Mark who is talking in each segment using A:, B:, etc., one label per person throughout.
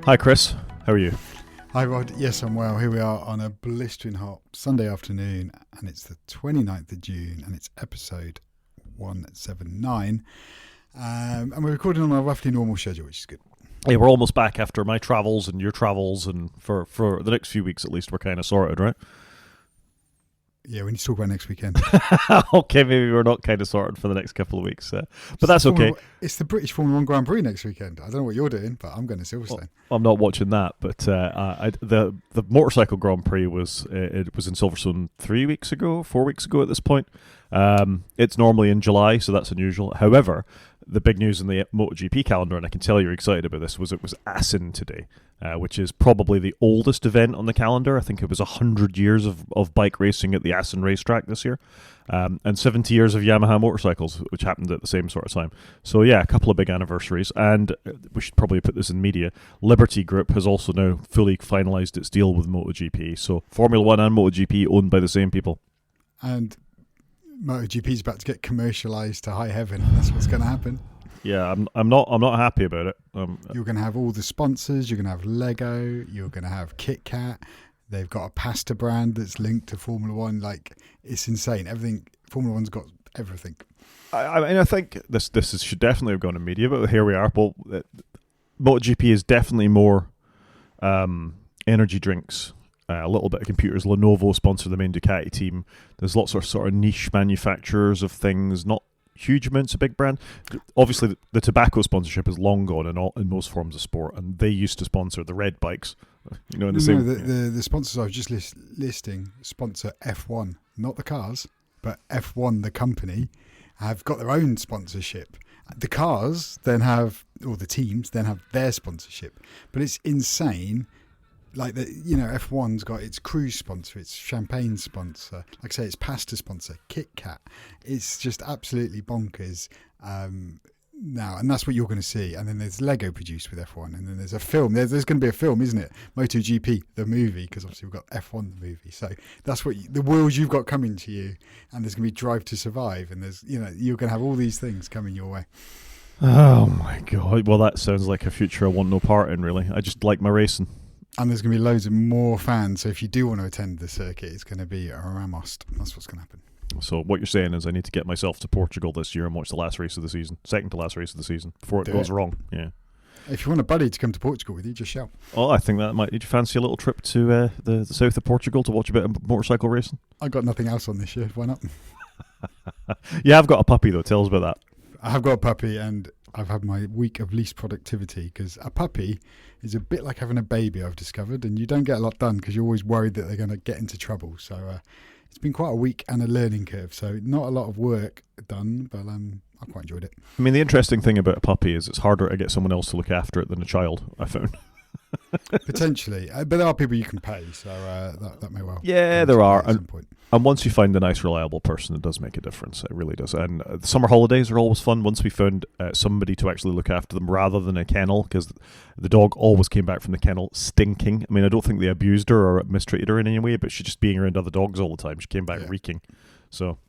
A: Hi Chris, how are you?
B: Hi Rod, yes I'm well. Here we are on a blistering hot Sunday afternoon and it's the 29th of June and it's episode 179 and we're recording on a roughly normal schedule, which is good.
A: Yeah, we're almost back after my travels and your travels, and for the next few weeks at least we're kind of sorted, right?
B: Yeah, we need to talk about next weekend.
A: Okay, maybe we're not kind of sorted for the next couple of weeks, but that's okay.
B: It's the British Formula One Grand Prix next weekend. I don't know what you're doing, but I'm going to Silverstone.
A: I'm not watching that, but the motorcycle Grand Prix was in Silverstone 4 weeks ago at this point. It's normally in July, so that's unusual. However, the big news in the MotoGP calendar, and I can tell you're excited about this, was it was Assen today, which is probably the oldest event on the calendar. I think it was 100 years of bike racing at the Assen racetrack this year, and 70 years of Yamaha motorcycles, which happened at the same sort of time. So yeah, a couple of big anniversaries, and we should probably put this in media. Liberty Group has also now fully finalised its deal with MotoGP, so Formula One and MotoGP owned by the same people.
B: And MotoGP is about to get commercialised to high heaven. That's what's going to happen.
A: Yeah, I'm not happy about it.
B: You're going to have all the sponsors. You're going to have Lego. You're going to have Kit Kat. They've got a pasta brand that's linked to Formula One. Like, it's insane. Everything. Formula One's got everything.
A: I mean, I think this should definitely have gone in media, but here we are. Well, MotoGP is definitely more energy drinks. A little bit of computers. Lenovo sponsor the main Ducati team. There's lots of sort of niche manufacturers of things, not huge amounts of big brand. Obviously, the tobacco sponsorship is long gone in most forms of sport, and they used to sponsor the red bikes. You know,
B: the sponsors I was just listing sponsor F1, not the cars, but F1, the company, have got their own sponsorship. The cars then have, or the teams then have their sponsorship, but it's insane. Like F1's got its cruise sponsor, its champagne sponsor, like I say, its pasta sponsor, Kit Kat. It's just absolutely bonkers now, and that's what you're going to see. And then there's Lego produced with F1, and then there's a film. There's going to be a film, isn't it? MotoGP, the movie, because obviously we've got F1, the movie. So that's what the wheels you've got coming to you, and there's going to be Drive to Survive, and there's you're going to have all these things coming your way.
A: Oh my god! Well, that sounds like a future I want no part in. Really, I just like my racing.
B: And there's going to be loads of more fans. So if you do want to attend the circuit, it's going to be a Ramos. That's what's going to happen.
A: So what you're saying is I need to get myself to Portugal this year and watch the last race of the season, second to last race of the season, before it goes wrong. Yeah.
B: If you want a buddy to come to Portugal with you, just shout.
A: Oh, I think that might. Did you fancy a little trip to the south of Portugal to watch a bit of motorcycle racing?
B: I've got nothing else on this year. Why not?
A: Yeah, I've got a puppy though. Tell us about that.
B: I have got a puppy, and I've had my week of least productivity because a puppy is a bit like having a baby, I've discovered, and you don't get a lot done because you're always worried that they're going to get into trouble. So it's been quite a week and a learning curve. So not a lot of work done, but I quite enjoyed it.
A: I mean, the interesting thing about a puppy is it's harder to get someone else to look after it than a child, I found.
B: Potentially, but there are people you can pay, so that may well.
A: Yeah, there are.
B: At some point.
A: And once you find a nice, reliable person, it does make a difference. It really does. And the summer holidays are always fun once we found somebody to actually look after them rather than a kennel, because the dog always came back from the kennel stinking. I mean, I don't think they abused her or mistreated her in any way, but she just being around other dogs all the time, she came back reeking. So,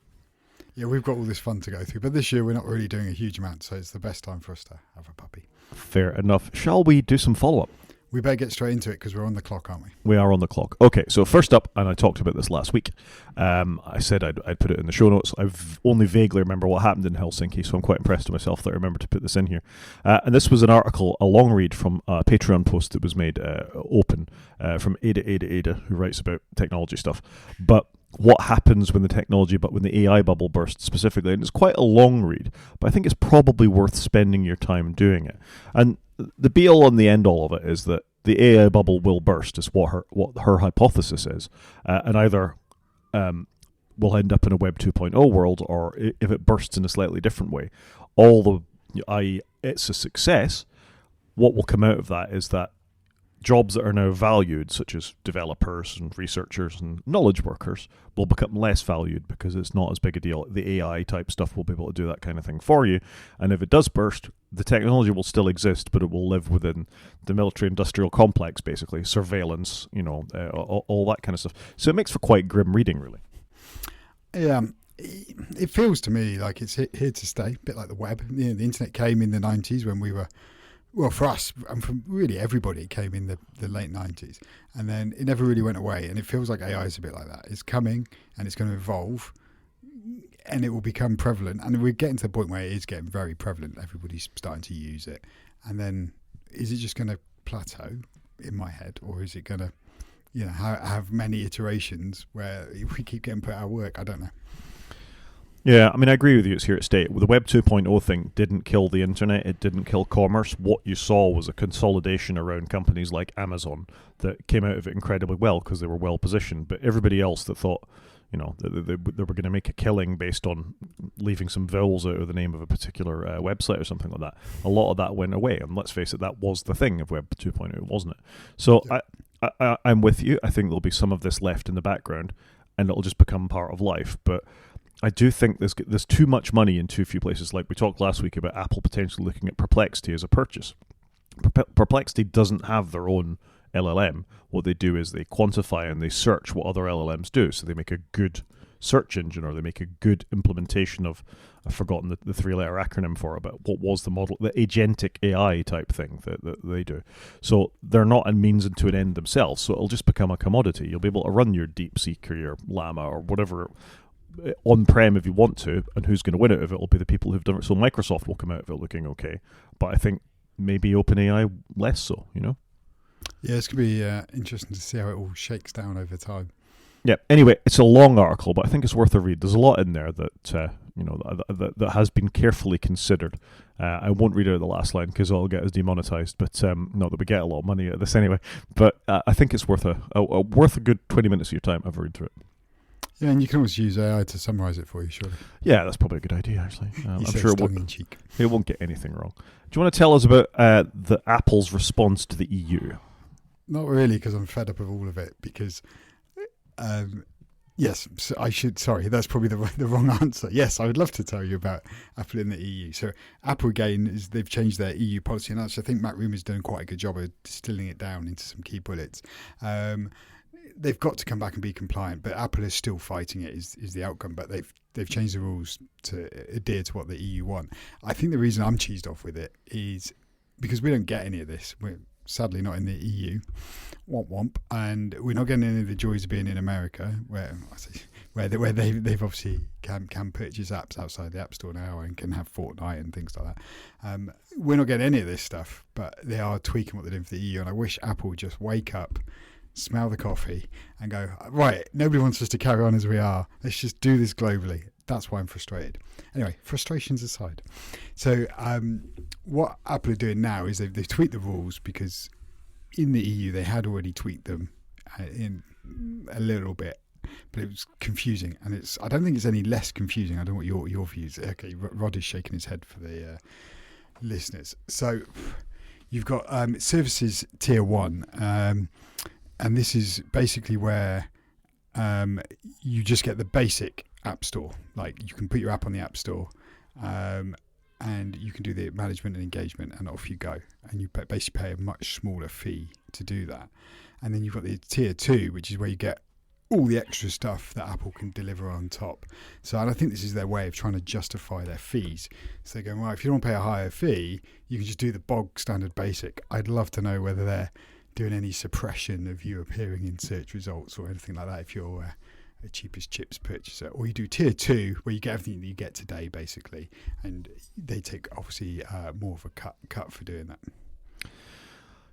B: yeah, we've got all this fun to go through. But this year we're not really doing a huge amount, so it's the best time for us to have a puppy.
A: Fair enough. Shall we do some follow-up?
B: We better get straight into it because we're on the clock, aren't we?
A: We are on the clock. Okay, so first up, and I talked about this last week, I said I'd put it in the show notes. I've only vaguely remember what happened in Helsinki, so I'm quite impressed with myself that I remembered to put this in here. And this was an article, a long read from a Patreon post that was made open from Ada, who writes about technology stuff. But what happens when the AI bubble bursts specifically, and it's quite a long read, but I think it's probably worth spending your time doing it. And the be all and the end all of it is that the AI bubble will burst, is what her hypothesis is, and either we'll end up in a Web 2.0 world, or if it bursts in a slightly different way, i.e. it's a success, what will come out of that is that jobs that are now valued, such as developers and researchers and knowledge workers, will become less valued because it's not as big a deal. The AI type stuff will be able to do that kind of thing for you. And if it does burst, the technology will still exist, but it will live within the military-industrial complex, basically, surveillance, all that kind of stuff. So it makes for quite grim reading, really.
B: Yeah. It feels to me like it's here to stay, a bit like the web. The internet came in the 90s when we were Well, for us, and for really everybody, it came in the late 90s. And then it never really went away. And it feels like AI is a bit like that. It's coming and it's going to evolve and it will become prevalent. And we're getting to the point where it is getting very prevalent. Everybody's starting to use it. And then is it just going to plateau in my head? Or is it going to, have many iterations where we keep getting put out of work? I don't know.
A: Yeah, I mean, I agree with you. It's here to stay. The Web 2.0 thing didn't kill the internet. It didn't kill commerce. What you saw was a consolidation around companies like Amazon that came out of it incredibly well because they were well positioned. But everybody else that thought, they were going to make a killing based on leaving some vowels out of the name of a particular website or something like that, a lot of that went away. And let's face it, that was the thing of Web 2.0, wasn't it? So yeah. I'm with you. I think there'll be some of this left in the background and it'll just become part of life. But I do think there's too much money in too few places. Like we talked last week about Apple potentially looking at Perplexity as a purchase. Perplexity doesn't have their own LLM. What they do is they quantify and they search what other LLMs do. So they make a good search engine or they make a good implementation of, I've forgotten the three-letter acronym for it, but what was the model? The agentic AI type thing that they do. So they're not a means into an end themselves. So it'll just become a commodity. You'll be able to run your DeepSeek or your Llama or whatever on-prem if you want to, and who's going to win out of it will be the people who've done it. So Microsoft will come out of it looking okay, but I think maybe OpenAI less so,
B: Yeah, it's going to be interesting to see how it all shakes down over time.
A: Yeah, anyway, it's a long article, but I think it's worth a read. There's a lot in there that that has been carefully considered. I won't read out the last line because I'll get us demonetized, but not that we get a lot of money out of this anyway. But I think it's worth worth a good 20 minutes of your time. Have a read through it.
B: Yeah, and you can always use AI to summarise it for you, surely.
A: Yeah, that's probably a good idea, actually. I'm sure
B: it
A: won't get anything wrong. Do you want to tell us about the Apple's response to the EU?
B: Not really, because I'm fed up of all of it. Because, yes, so I should. Sorry, that's probably the wrong answer. Yes, I would love to tell you about Apple in the EU. So Apple again they've changed their EU policy, and actually I think Matt Roomer's doing quite a good job of distilling it down into some key bullets. They've got to come back and be compliant, but Apple is still fighting it. Is the outcome? But they've changed the rules to adhere to what the EU want. I think the reason I'm cheesed off with it is because we don't get any of this. We're sadly not in the EU, womp womp, and we're not getting any of the joys of being in America, where they've obviously can purchase apps outside the App Store now and can have Fortnite and things like that. We're not getting any of this stuff, but they are tweaking what they're doing for the EU, and I wish Apple would just wake up, smell the coffee and go, right, nobody wants us to carry on as we are. Let's just do this globally. That's why I'm frustrated. Anyway, frustrations aside. So what Apple are doing now is they've tweaked the rules because in the EU they had already tweaked them in a little bit, but it was confusing. And I don't think it's any less confusing. I don't know what your views are. Okay, Rod is shaking his head for the listeners. So you've got services tier 1. And this is basically where you just get the basic App Store. Like you can put your app on the App Store and you can do the management and engagement and off you go. And you basically pay a much smaller fee to do that. And then you've got the tier 2, which is where you get all the extra stuff that Apple can deliver on top. So, and I think this is their way of trying to justify their fees. So they're going, well, if you don't pay a higher fee, you can just do the bog standard basic. I'd love to know whether they're doing any suppression of you appearing in search results or anything like that if you're a cheapest chips purchaser, or you do tier 2 where you get everything that you get today basically, and they take obviously more of a cut for doing that.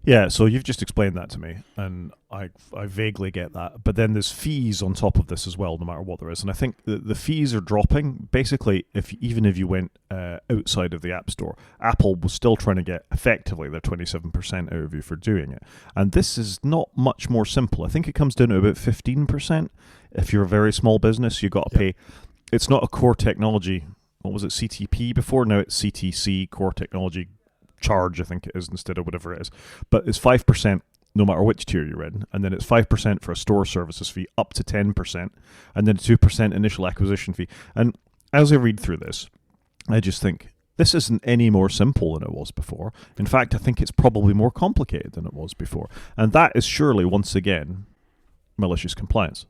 A: Yeah, so you've just explained that to me, and I vaguely get that. But then there's fees on top of this as well, no matter what there is. And I think the fees are dropping. Basically, even if you went outside of the App Store, Apple was still trying to get effectively their 27% out of you for doing it. And this is not much more simple. I think it comes down to about 15%. If you're a very small business, you've got to pay. It's not a core technology. What was it, CTP before? Now it's CTC, core technology charge, I think it is, instead of whatever it is. But it's 5% no matter which tier you're in, and then it's 5% for a store services fee up to 10%, and then a 2% initial acquisition fee. And as I read through this, I just think this isn't any more simple than it was before. In fact, I think it's probably more complicated than it was before. And that is surely, once again, malicious compliance.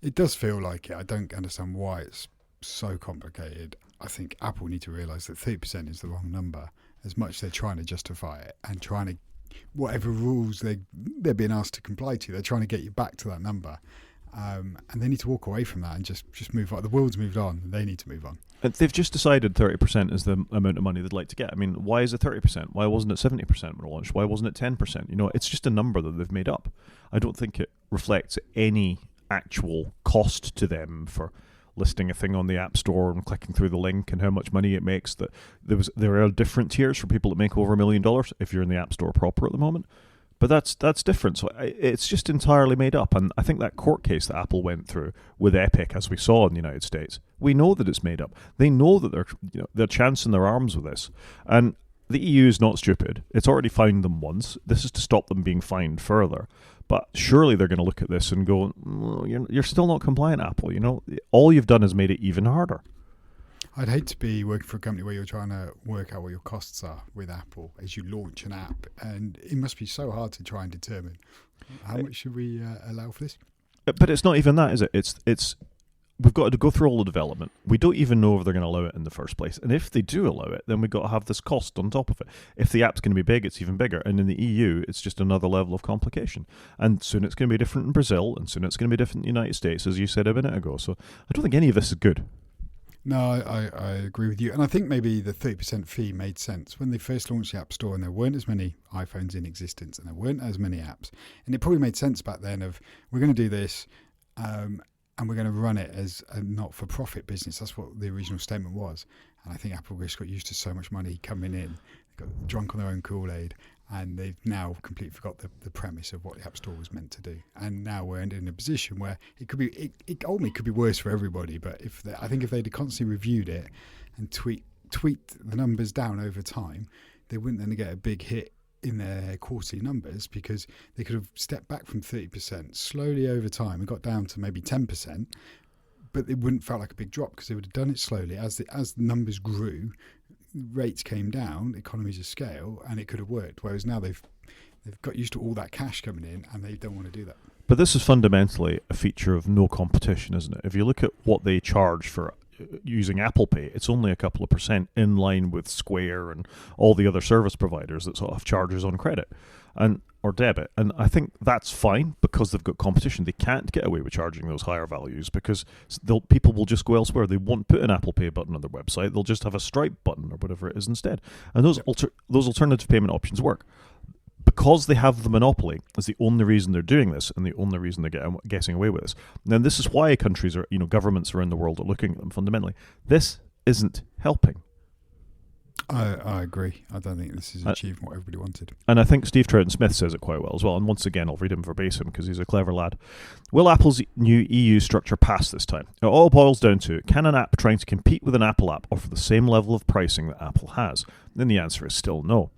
B: It does feel like it. I don't understand why it's so complicated. I think Apple need to realise that 30% is the wrong number. as much as they're trying to justify it and trying to, whatever rules they're being asked to comply to, they're trying to get you back to that number. And they need to walk away from that and just move on. The world's moved on. They need to move on.
A: They've just decided 30% is the amount of money they'd like to get. I mean, why is it 30%? Why wasn't it 70% when it launched? Why wasn't it 10%? You know, it's just a number that they've made up. I don't think it reflects any actual cost to them for listing a thing on the App Store and clicking through the link and how much money it makes. That there are different tiers for people that make over $1 million if you're in the App Store proper at the moment. But that's different. So it's just entirely made up. And I think that court case that Apple went through with Epic, as we saw in the United States, we know that it's made up. They know that they're chancing their arms with this. And the EU is not stupid. It's already fined them once. This is to stop them being fined further. But surely they're going to look at this and go, you're still not compliant, Apple. You know, all you've done is made it even harder.
B: I'd hate to be working for a company where you're trying to work out what your costs are with Apple as you launch an app, and it must be so hard to try and determine how much should we allow for this.
A: But it's not even that, is it? It's we've got to go through all the development. We don't even know if they're going to allow it in the first place, and if they do allow it, then we've got to have this cost on top of it. If the app's going to be big, it's even bigger, and in the EU, it's just another level of complication. And soon it's going to be different in Brazil, and soon it's going to be different in the United States, as you said a minute ago. So I don't think any of this is good.
B: No, I agree with you. And I think maybe the 30% fee made sense when they first launched the App Store and there weren't as many iPhones in existence and there weren't as many apps. And it probably made sense back then of, we're going to do this and we're going to run it as a not-for-profit business. That's what the original statement was. And I think Apple just got used to so much money coming in, got drunk on their own Kool-Aid, and they've now completely forgot the premise of what the App Store was meant to do. And now we're in a position where it could be, it ultimately could be worse for everybody. But I think if they'd constantly reviewed it and tweaked the numbers down over time, they wouldn't then get a big hit in their quarterly numbers, because they could have stepped back from 30% slowly over time and got down to maybe 10%. But it wouldn't felt like a big drop because they would have done it slowly. As the numbers grew, rates came down, economies of scale, and it could have worked. Whereas now they've got used to all that cash coming in, and they don't want to do that.
A: But this is fundamentally a feature of no competition, isn't it? If you look at what they charge for using Apple Pay, it's only a couple of percent in line with Square and all the other service providers that sort of have charges on credit or debit. And I think that's fine because they've got competition. They can't get away with charging those higher values because people will just go elsewhere. They won't put an Apple Pay button on their website. They'll just have a Stripe button or whatever it is instead. And those alternative payment options work. Because they have the monopoly is the only reason they're doing this and the only reason they're getting away with this. And this is why countries are, governments around the world are looking at them fundamentally. This isn't helping.
B: I agree. I don't think this is achieving what everybody wanted.
A: And I think Steve Troughton-Smith says it quite well as well. And once again, I'll read him verbatim because he's a clever lad. Will Apple's new EU structure pass this time? It all boils down to, can an app trying to compete with an Apple app offer the same level of pricing that Apple has? Then the answer is still no.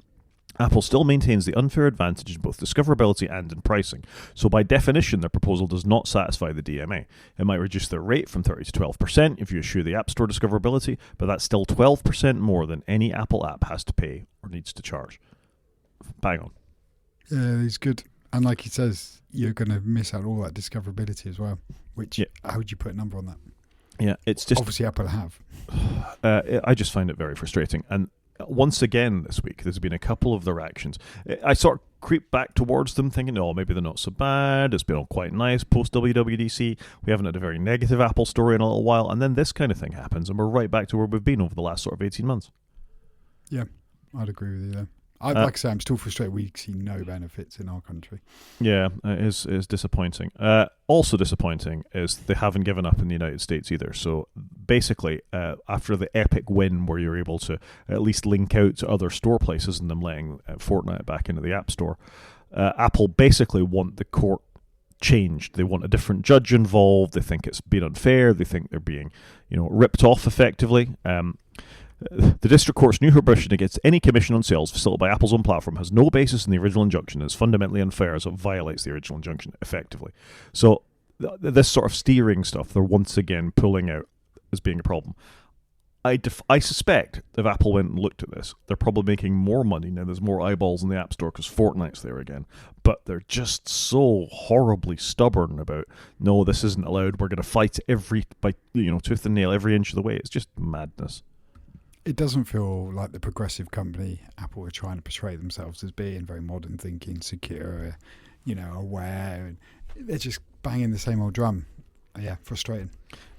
A: Apple still maintains the unfair advantage in both discoverability and in pricing, so by definition their proposal does not satisfy the DMA. It might reduce their rate from 30 to 12% if you eschew the App Store discoverability, but that's still 12% more than any Apple app has to pay or needs to charge. Bang on.
B: Yeah, he's good. And like he says, you're going to miss out all that discoverability as well, which, how would you put a number on that?
A: Yeah, it's just...
B: Obviously Apple have.
A: I just find it very frustrating. And once again this week, there's been a couple of their actions. I sort of creep back towards them thinking, maybe they're not so bad. It's been all quite nice post-WWDC. We haven't had a very negative Apple story in a little while. And then this kind of thing happens, and we're right back to where we've been over the last sort of 18 months. Yeah,
B: I'd agree with you there. Like I say, I'm still frustrated we see no benefits in our country.
A: Yeah, it is disappointing. Also disappointing is they haven't given up in the United States either. So basically, after the epic win where you're able to at least link out to other store places and them letting Fortnite back into the App Store, Apple basically want the court changed. They want a different judge involved. They think it's been unfair. They think they're being, ripped off effectively. The district court's new prohibition against any commission on sales facilitated by Apple's own platform has no basis in the original injunction and is fundamentally unfair as it violates the original injunction effectively. So this sort of steering stuff, they're once again pulling out as being a problem. I suspect if Apple went and looked at this, they're probably making more money now. There's more eyeballs in the App Store because Fortnite's there again. But they're just so horribly stubborn about, no, this isn't allowed. We're going to fight tooth and nail every inch of the way. It's just madness.
B: It doesn't feel like the progressive company Apple are trying to portray themselves as being, very modern thinking, secure, aware. And they're just banging the same old drum. Yeah, frustrating.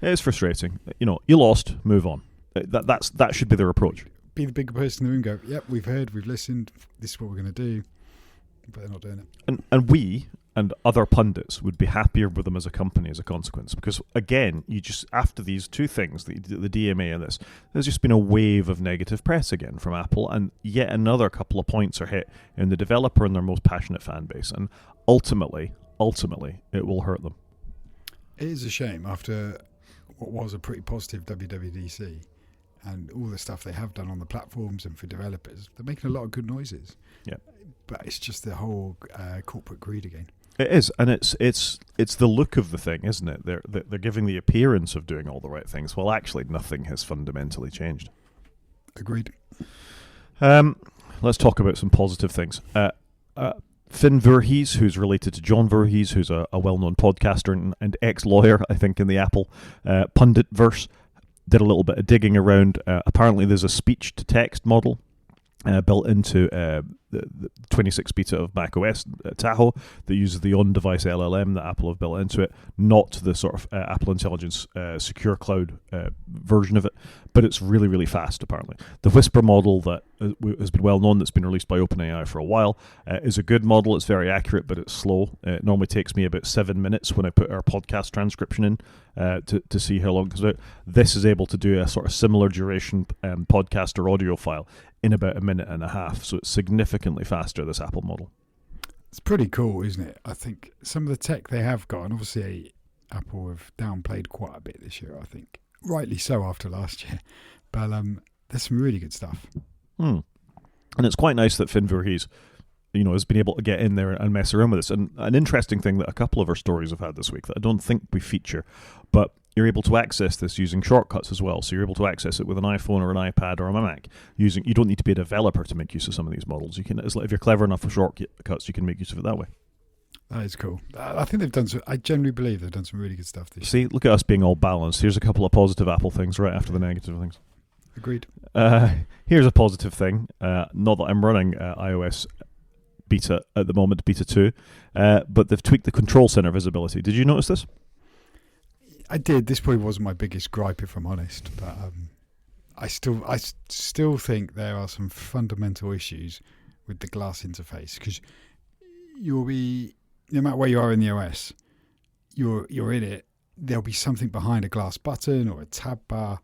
A: It is frustrating. You lost, move on. That should be their approach.
B: Be the bigger person in the room, go, yep, we've heard, we've listened, this is what we're going to do. But they're not doing it.
A: And we and other pundits would be happier with them as a company as a consequence, because again, after these two things, the DMA and this, there's just been a wave of negative press again from Apple, and yet another couple of points are hit in the developer and their most passionate fan base, and ultimately it will hurt them.
B: It is a shame after what was a pretty positive WWDC and all the stuff they have done on the platforms and for developers. They're making a lot of good noises.
A: Yeah,
B: but it's just the whole corporate greed again.
A: It is, and it's the look of the thing, isn't it? They're giving the appearance of doing all the right things, while actually nothing has fundamentally changed.
B: Agreed.
A: Let's talk about some positive things. Finn Voorhees, who's related to John Voorhees, who's a well-known podcaster and ex-lawyer, I think, in the Apple punditverse, did a little bit of digging around. Apparently there's a speech-to-text model built into the 26 beta of macOS Tahoe that uses the on-device LLM that Apple have built into it, not the sort of Apple Intelligence secure cloud version of it, but it's really, really fast, apparently. The Whisper model that has been well known, that's been released by OpenAI for a while, is a good model. It's very accurate, but it's slow. It normally takes me about 7 minutes when I put our podcast transcription in to see how long it comes out. This is able to do a sort of similar duration podcast or audio file in about a minute and a half, so it's significantly faster, this Apple model.
B: It's pretty cool, isn't it? I think some of the tech they have got, and obviously Apple have downplayed quite a bit this year, I think. Rightly so after last year. But there's some really good stuff.
A: And it's quite nice that Finn Voorhees, has been able to get in there and mess around with this. And an interesting thing that a couple of our stories have had this week that I don't think we feature, but you're able to access this using shortcuts as well. So you're able to access it with an iPhone or an iPad or a Mac. You don't need to be a developer to make use of some of these models. You can, if you're clever enough with shortcuts, you can make use of it that way.
B: That is cool. I think they've done. I genuinely believe they've done some really good stuff this
A: See,
B: year.
A: look at us being all balanced. Here's a couple of positive Apple things right after the negative things.
B: Agreed.
A: Here's a positive thing. Not that I'm running iOS beta at the moment, beta 2, but they've tweaked the control center visibility. Did you notice this?
B: I did. This probably wasn't my biggest gripe, if I'm honest, but I still think there are some fundamental issues with the glass interface, because you'll be, no matter where you are in the OS, you're in it. There'll be something behind a glass button or a tab bar,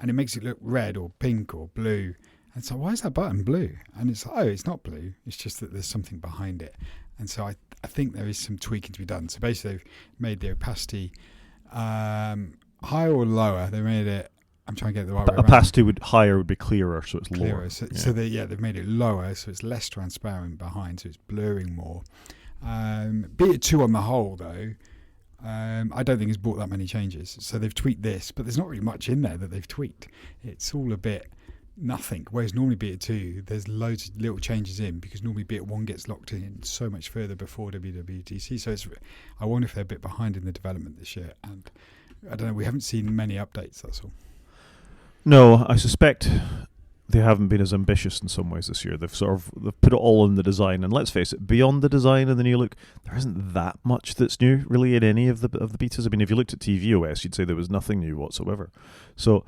B: and it makes it look red or pink or blue. And so, why is that button blue? And it's like, oh, it's not blue. It's just that there's something behind it. And so I think there is some tweaking to be done. So basically, they've made the opacity higher or lower. They made it. I'm trying to get the right way around.
A: Opacity higher would be clearer, so it's
B: clearer.
A: lower.
B: So they've made it lower, so it's less transparent behind, so it's blurring more. Beta 2 on the whole, though, I don't think it's brought that many changes. So they've tweaked this, but there's not really much in there that they've tweaked. It's all a bit nothing. Whereas normally Beta 2, there's loads of little changes in, because normally Beta 1 gets locked in so much further before WWDC. So I wonder if they're a bit behind in the development this year. And I don't know, we haven't seen many updates, that's all.
A: No, I suspect they haven't been as ambitious in some ways this year. They've put it all in the design, and let's face it, beyond the design and the new look, there isn't that much that's new really in any of the betas. I mean, if you looked at tvOS, you'd say there was nothing new whatsoever. So,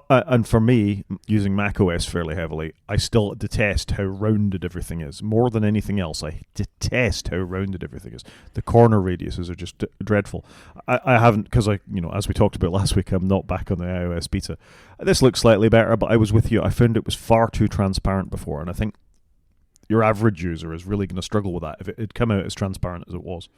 A: and for me, using macOS fairly heavily, I still detest how rounded everything is. More than anything else, I detest how rounded everything is. The corner radiuses are just dreadful. I haven't, because as we talked about last week, I'm not back on the iOS beta. This looks slightly better, but I was with you. I found it was far too transparent before, and I think your average user is really going to struggle with that if it had come out as transparent as it was.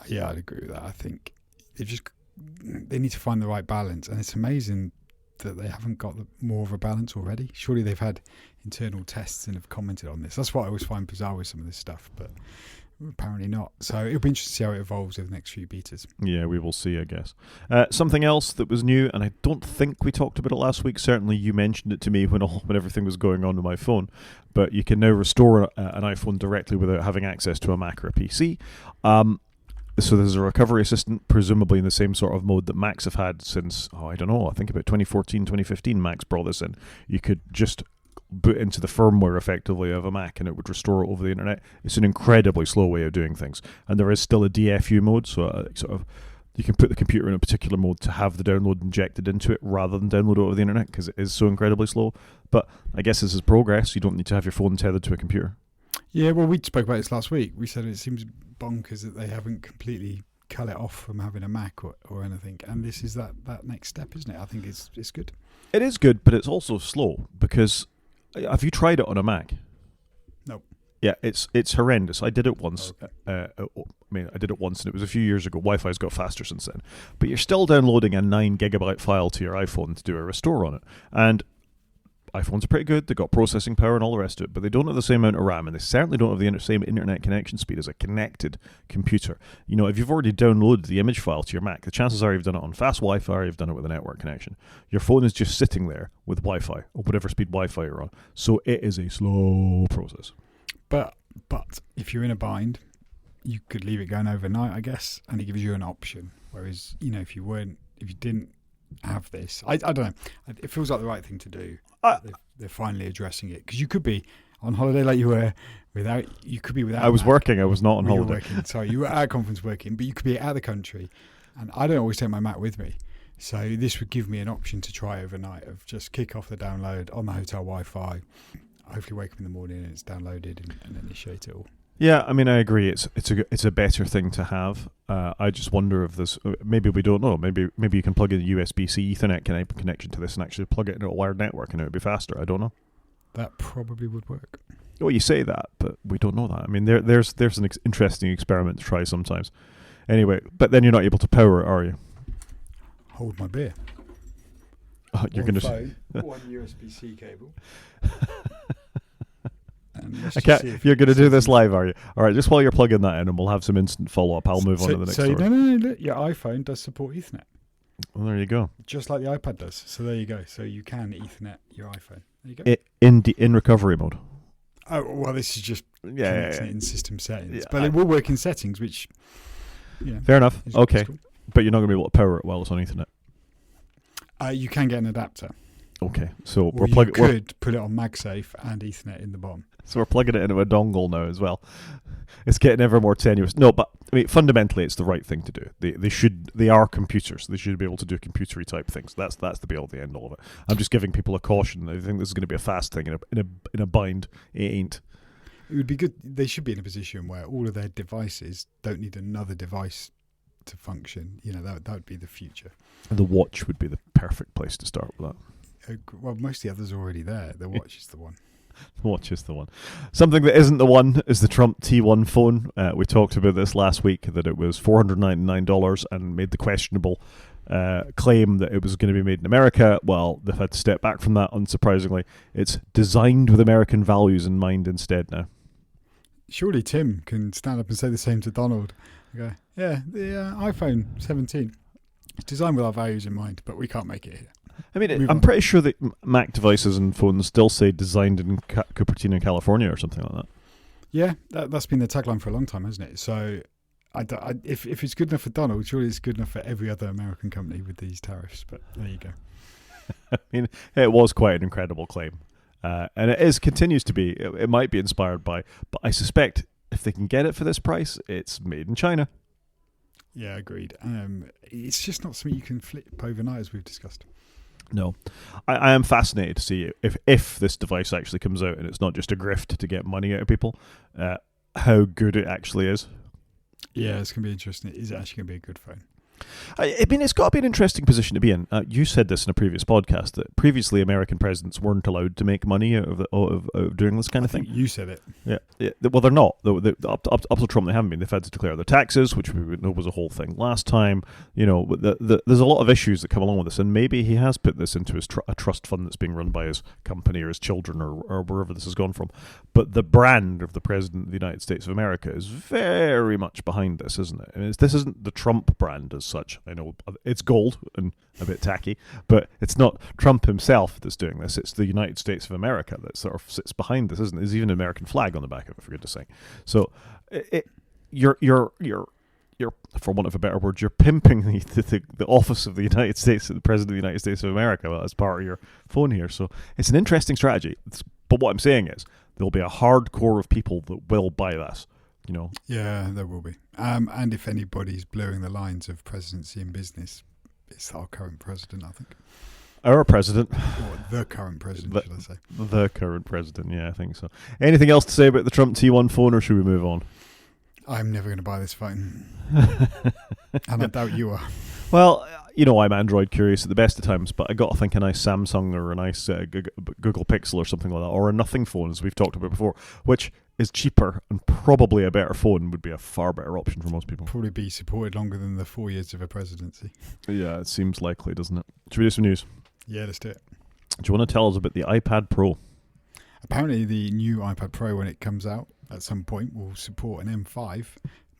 B: Yeah, I'd agree with that. I think they need to find the right balance, and it's amazing that they haven't got more of a balance already. Surely they've had internal tests and have commented on this. That's what I always find bizarre with some of this stuff, but apparently not. So it'll be interesting to see how it evolves over the next few betas.
A: Yeah, we will see, I guess. Something else that was new, and I don't think we talked about it last week. Certainly you mentioned it to me when everything was going on my phone, but you can now restore an iPhone directly without having access to a Mac or a PC. So there's a recovery assistant, presumably in the same sort of mode that Macs have had since, I don't know, I think about 2014, 2015 Macs brought this in. You could just boot into the firmware effectively of a Mac and it would restore it over the internet. It's an incredibly slow way of doing things. And there is still a DFU mode, so sort of you can put the computer in a particular mode to have the download injected into it rather than download it over the internet because it is so incredibly slow. But I guess this is progress. You don't need to have your phone tethered to a computer.
B: Yeah, well, we spoke about this last week. We said it seems bonkers that they haven't completely cut it off from having a Mac or anything. And this is that next step, isn't it? I think it's good.
A: It is good, but it's also slow because have you tried it on a Mac?
B: No.
A: Yeah, it's horrendous. I did it once. Okay. I did it once, and it was a few years ago. Wi-Fi's got faster since then. But you're still downloading a 9 gigabyte file to your iPhone to do a restore on it. And iPhones are pretty good. They've got processing power and all the rest of it, but they don't have the same amount of RAM, and they certainly don't have the same internet connection speed as a connected computer. You know, if you've already downloaded the image file to your Mac, the chances are you've done it on fast Wi-Fi or you've done it with a network connection. Your phone is just sitting there with Wi-Fi or whatever speed Wi-Fi you're on. So it is a slow process.
B: But if you're in a bind, you could leave it going overnight, I guess, and it gives you an option. Whereas, you know, if you didn't have this, I don't know. It feels like the right thing to do. They're finally addressing it because you could be on holiday like you were without. You could be without.
A: I was working. I was not on holiday.
B: You were working. Sorry, you were at a conference working, but you could be out of the country. And I don't always take my Mac with me, so this would give me an option to try overnight of just kick off the download on the hotel Wi-Fi. Hopefully, wake up in the morning and it's downloaded and initiate it all.
A: Yeah, I mean, I agree. It's a better thing to have. I just wonder if this. Maybe we don't know. Maybe you can plug in a USB-C Ethernet connection to this and actually plug it into a wired network and it would be faster. I don't know.
B: That probably would work.
A: Well, you say that, but we don't know that. I mean, there's an interesting experiment to try sometimes. Anyway, but then you're not able to power it, are you?
B: Hold my beer.
A: Oh, you're going to
B: one USB-C cable.
A: You're going to do this live, are you? All right, just while you're plugging that in, and we'll have some instant follow-up. I'll move on to the next story.
B: No, look, your iPhone does support Ethernet.
A: Well, there you go.
B: Just like the iPad does. So there you go. So you can Ethernet your iPhone. There you go.
A: In recovery mode.
B: Oh, well, this is just connecting it in system settings.
A: Yeah,
B: but it will work in settings, which... Yeah,
A: fair enough. Okay.
B: Cool.
A: But you're not going to be able to power it while it's on Ethernet.
B: You can get an adapter.
A: Okay. So
B: or you could put it on MagSafe and Ethernet in the bottom.
A: So we're plugging it into a dongle now as well. It's getting ever more tenuous. No, but I mean, fundamentally, it's the right thing to do. They are computers. They should be able to do computery type things. That's the be all, the end all of it. I'm just giving people a caution. I think this is going to be a fast thing in a bind. It ain't.
B: It would be good. They should be in a position where all of their devices don't need another device to function. You know, that would be the future.
A: And the watch would be the perfect place to start with that.
B: Well, most of the others are already there. The watch is the one.
A: The watch is the one. Something that isn't the one is the Trump T1 phone. We talked about this last week, that it was $499 and made the questionable claim that it was going to be made in America. Well, they've had to step back from that, unsurprisingly. It's designed with American values in mind instead now. Surely
B: Tim can stand up and say the same to Donald. Okay. Yeah, the iPhone 17. It's designed with our values in mind, but we can't make it here.
A: I mean, I'm pretty sure that Mac devices and phones still say designed in Cupertino, California or something like that.
B: Yeah, that's been the tagline for a long time, hasn't it? So if it's good enough for Donald, surely it's good enough for every other American company with these tariffs. But there you go.
A: I mean, it was quite an incredible claim. And it continues to be. It might be inspired by, but I suspect if they can get it for this price, it's made in China.
B: Yeah, agreed. It's just not something you can flip overnight, as we've discussed.
A: No. I am fascinated to see if this device actually comes out and it's not just a grift to get money out of people, how good it actually is.
B: Yeah, it's going to be interesting. Is it actually going to be a good phone?
A: I mean, it's got to be an interesting position to be in. You said this in a previous podcast, that previously American presidents weren't allowed to make money out of doing this kind of thing.
B: You said it.
A: Yeah. Well, they're not. Up to Trump, they haven't been. They've had to declare their taxes, which we know was a whole thing last time. You know, there's a lot of issues that come along with this, and maybe he has put this into a trust fund that's being run by his company or his children or wherever this has gone from. But the brand of the President of the United States of America is very much behind this, isn't it? I mean, this isn't the Trump brand as such. I know it's gold and a bit tacky, but it's not Trump himself that's doing this. It's the United States of America that sort of sits behind this, isn't it? There's even an American flag on the back of it, for goodness sake. So you're you're, for want of a better word, you're pimping the office of the United States, the President of the United States of America as part of your phone here. So it's an interesting strategy. But what I'm saying is there'll be a hardcore of people that will buy this.
B: Yeah, there will be. And if anybody's blurring the lines of presidency and business, it's our current president, I think.
A: Our president.
B: Or the current president, should I say.
A: The current president, yeah, I think so. Anything else to say about the Trump T1 phone, or should we move on?
B: I'm never going to buy this phone. And I doubt you are.
A: Well, I'm Android curious at the best of times, but I got to think a nice Samsung or a nice Google Pixel or something like that, or a nothing phone, as we've talked about before, which is cheaper and probably a better phone, would be a far better option for most people.
B: Probably be supported longer than the 4 years of a presidency.
A: Yeah, it seems likely, doesn't it? Should we do some news?
B: Yeah, let's do it.
A: Do you want to tell us about the iPad Pro?
B: Apparently the new iPad Pro, when it comes out at some point, will support an M5,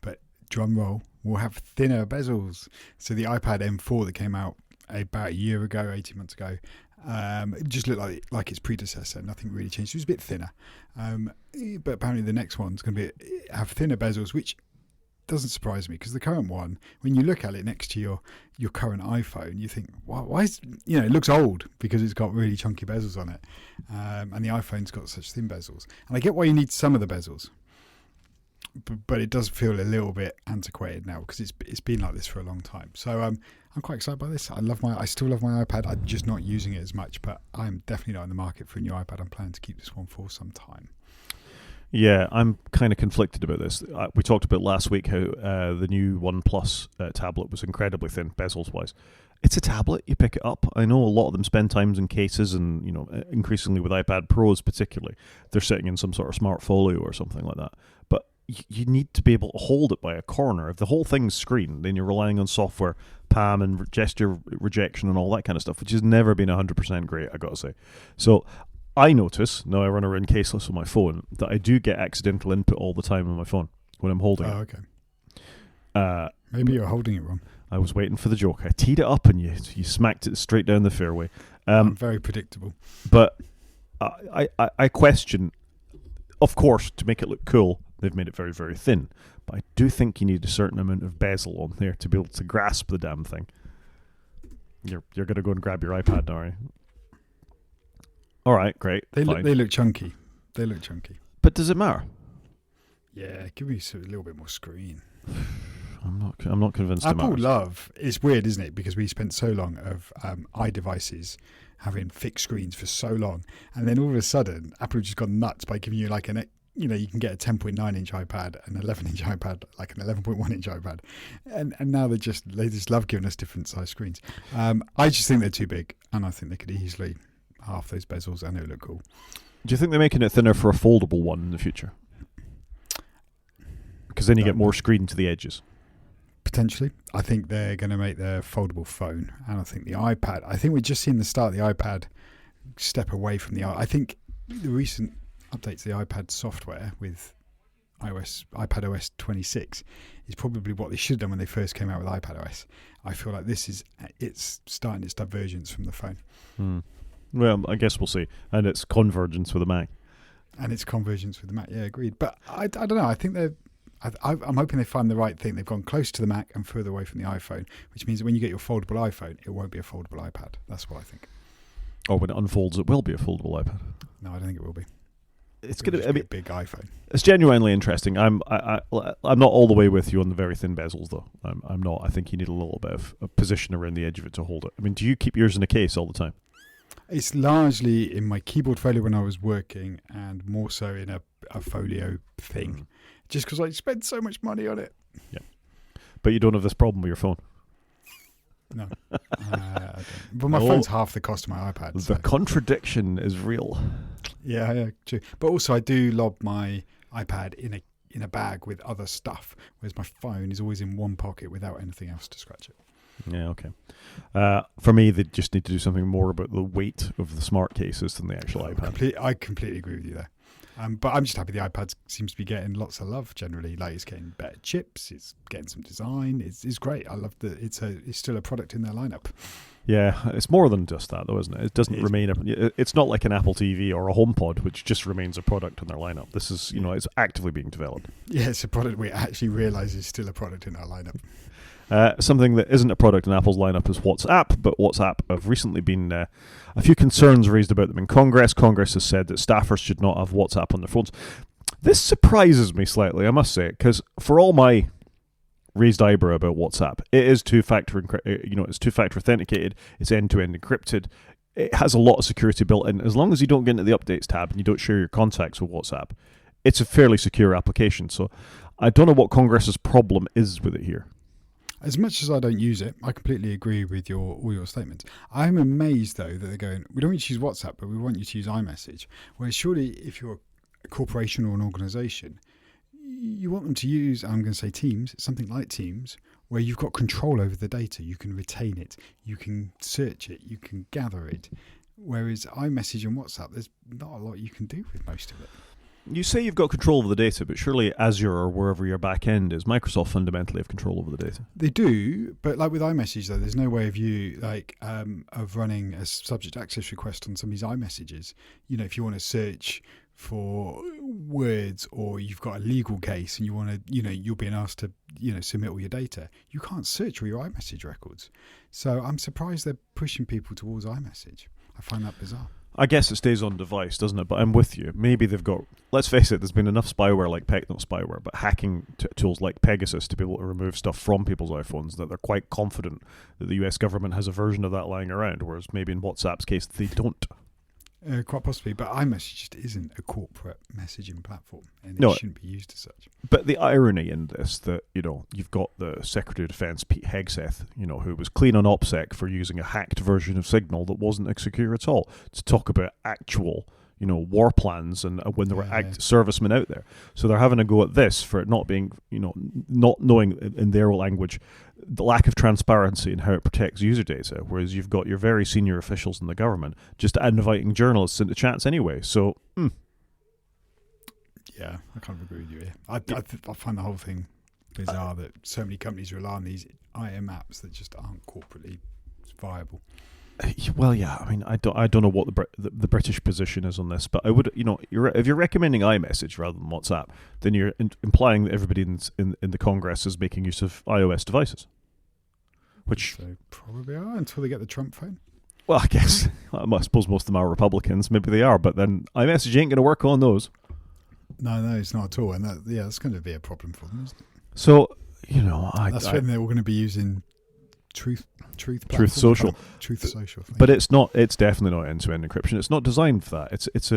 B: but drum roll, will have thinner bezels. So the iPad M4 that came out about a year ago, 18 months ago, it just looked like its predecessor. Nothing really changed. It was a bit thinner. But apparently the next one's going to have thinner bezels, which doesn't surprise me, because the current one, when you look at it next to your current iPhone, you think, why is, it looks old because it's got really chunky bezels on it. And the iPhone's got such thin bezels. And I get why you need some of the bezels, but it does feel a little bit antiquated now, because it's been like this for a long time. So I'm quite excited by this. I still love my iPad. I'm just not using it as much, but I'm definitely not in the market for a new iPad. I'm planning to keep this one for some time.
A: Yeah, I'm kind of conflicted about this. We talked about last week how the new OnePlus tablet was incredibly thin, bezels-wise. It's a tablet. You pick it up. I know a lot of them spend times in cases, and increasingly with iPad Pros particularly, they're sitting in some sort of smart folio or something like that. But you need to be able to hold it by a corner. If the whole thing's screen, then you're relying on software, PAM and gesture rejection and all that kind of stuff, which has never been 100% great, I got to say. So I notice, now I run around caseless with my phone, that I do get accidental input all the time on my phone when I'm holding it.
B: Okay. Maybe you're holding it wrong.
A: I was waiting for the joke. I teed it up and you smacked it straight down the fairway.
B: Very predictable.
A: But I question, of course, to make it look cool, they've made it very, very thin. But I do think you need a certain amount of bezel on there to be able to grasp the damn thing. You're going to go and grab your iPad now, are you? All right, great.
B: They look chunky.
A: But does it matter?
B: Yeah, give me a little bit more screen.
A: I'm not convinced.
B: Apple love. It's weird, isn't it? Because we spent so long of iDevices having fixed screens for so long, and then all of a sudden, Apple just gone nuts by giving you like you can get a 10.9 inch iPad, an 11 inch iPad, like an 11.1 inch iPad, and now they just love giving us different size screens. I just think they're too big, and I think they could easily half those bezels, and it would look cool.
A: Do you think they're making it thinner for a foldable one in the future? Because then you get more screen to the edges.
B: Potentially. I think they're going to make their foldable phone, and I think the iPad, I think we're just seeing the start of the iPad step away from the I think the recent updates to the iPad software with iPad OS 26 is probably what they should have done when they first came out with iPad OS. I feel like it's starting its divergence from the phone.
A: Well, I guess we'll see. And it's convergence with the Mac.
B: Yeah, agreed. But I don't know. I think I'm hoping they find the right thing. They've gone close to the Mac and further away from the iPhone, which means that when you get your foldable iPhone, it won't be a foldable iPad. That's what I think.
A: Or when it unfolds, it will be a foldable iPad.
B: No, I don't think it will be.
A: It's going to be
B: a big iPhone.
A: It's genuinely interesting. I'm not all the way with you on the very thin bezels, though. I'm not. I think you need a little bit of a position around the edge of it to hold it. I mean, do you keep yours in a case all the time?
B: It's largely in my keyboard folio when I was working, and more so in a folio thing, just because I spent so much money on it.
A: Yeah, but you don't have this problem with your phone.
B: No, I don't. But my phone's half the cost of my iPad.
A: The contradiction is real.
B: Yeah, true. But also, I do lob my iPad in a bag with other stuff, whereas my phone is always in one pocket without anything else to scratch it.
A: Yeah, okay. For me, they just need to do something more about the weight of the smart cases than the actual iPad.
B: I completely agree with you there. But I'm just happy the iPad seems to be getting lots of love generally. Like it's getting better chips, it's getting some design. It's great. I love that it's still a product in their lineup.
A: Yeah, it's more than just that, though, isn't it? It doesn't remain. It's not like an Apple TV or a HomePod, which just remains a product in their lineup. This is, it's actively being developed.
B: Yeah, it's a product we actually realise is still a product in our lineup.
A: Something that isn't a product in Apple's lineup is WhatsApp, but WhatsApp have recently been a few concerns raised about them in Congress. Congress has said that staffers should not have WhatsApp on their phones. This surprises me slightly, I must say, because for all my raised eyebrow about WhatsApp, it is two-factor, it's two-factor authenticated, it's end-to-end encrypted, it has a lot of security built in. As long as you don't get into the updates tab and you don't share your contacts with WhatsApp, it's a fairly secure application. So I don't know what Congress's problem is with it here.
B: As much as I don't use it, I completely agree with all your statements. I'm amazed, though, that they're going, we don't want you to use WhatsApp, but we want you to use iMessage. Whereas surely if you're a corporation or an organisation, you want them to use, I'm going to say Teams, something like Teams, where you've got control over the data. You can retain it, you can search it, you can gather it. Whereas iMessage and WhatsApp, there's not a lot you can do with most of it.
A: You say you've got control over the data, but surely Azure or wherever your back end is, Microsoft fundamentally have control over the data.
B: They do, but like with iMessage, though, there's no way of you of running a subject access request on somebody's iMessages. If you want to search for words, or you've got a legal case and you want to, you're being asked to, submit all your data, you can't search all your iMessage records. So I'm surprised they're pushing people towards iMessage. I find that bizarre.
A: I guess it stays on device, doesn't it? But I'm with you. Maybe they've got, let's face it, there's been enough spyware like not spyware, but hacking tools like Pegasus to be able to remove stuff from people's iPhones that they're quite confident that the US government has a version of that lying around, whereas maybe in WhatsApp's case they don't.
B: Quite possibly, but iMessage just isn't a corporate messaging platform, and
A: No,
B: it shouldn't be used as such.
A: But the irony in this, that, you've got the Secretary of Defense, Pete Hegseth, who was clean on OPSEC for using a hacked version of Signal that wasn't secure at all, to talk about actual, war plans and when there were servicemen out there. So they're having a go at this for it not being, not knowing in their language the lack of transparency in how it protects user data, whereas you've got your very senior officials in the government just inviting journalists into chats anyway. So,
B: Yeah, I can't agree with you here. I find the whole thing bizarre that so many companies rely on these IM apps that just aren't corporately viable.
A: Well, yeah. I mean, I don't know what the British position is on this, but I would, if you're recommending iMessage rather than WhatsApp, then you're implying that everybody in the Congress is making use of iOS devices, which
B: they probably are until they get the Trump phone.
A: Well, I guess I suppose most of them are Republicans. Maybe they are, but then iMessage ain't going to work on those.
B: No, it's not at all, and that's going to be a problem for them, isn't it?
A: So
B: that's when they're all going to be using Truth
A: Social.
B: Truth Social thing.
A: But it's not. It's definitely not end-to-end encryption. It's not designed for that. It's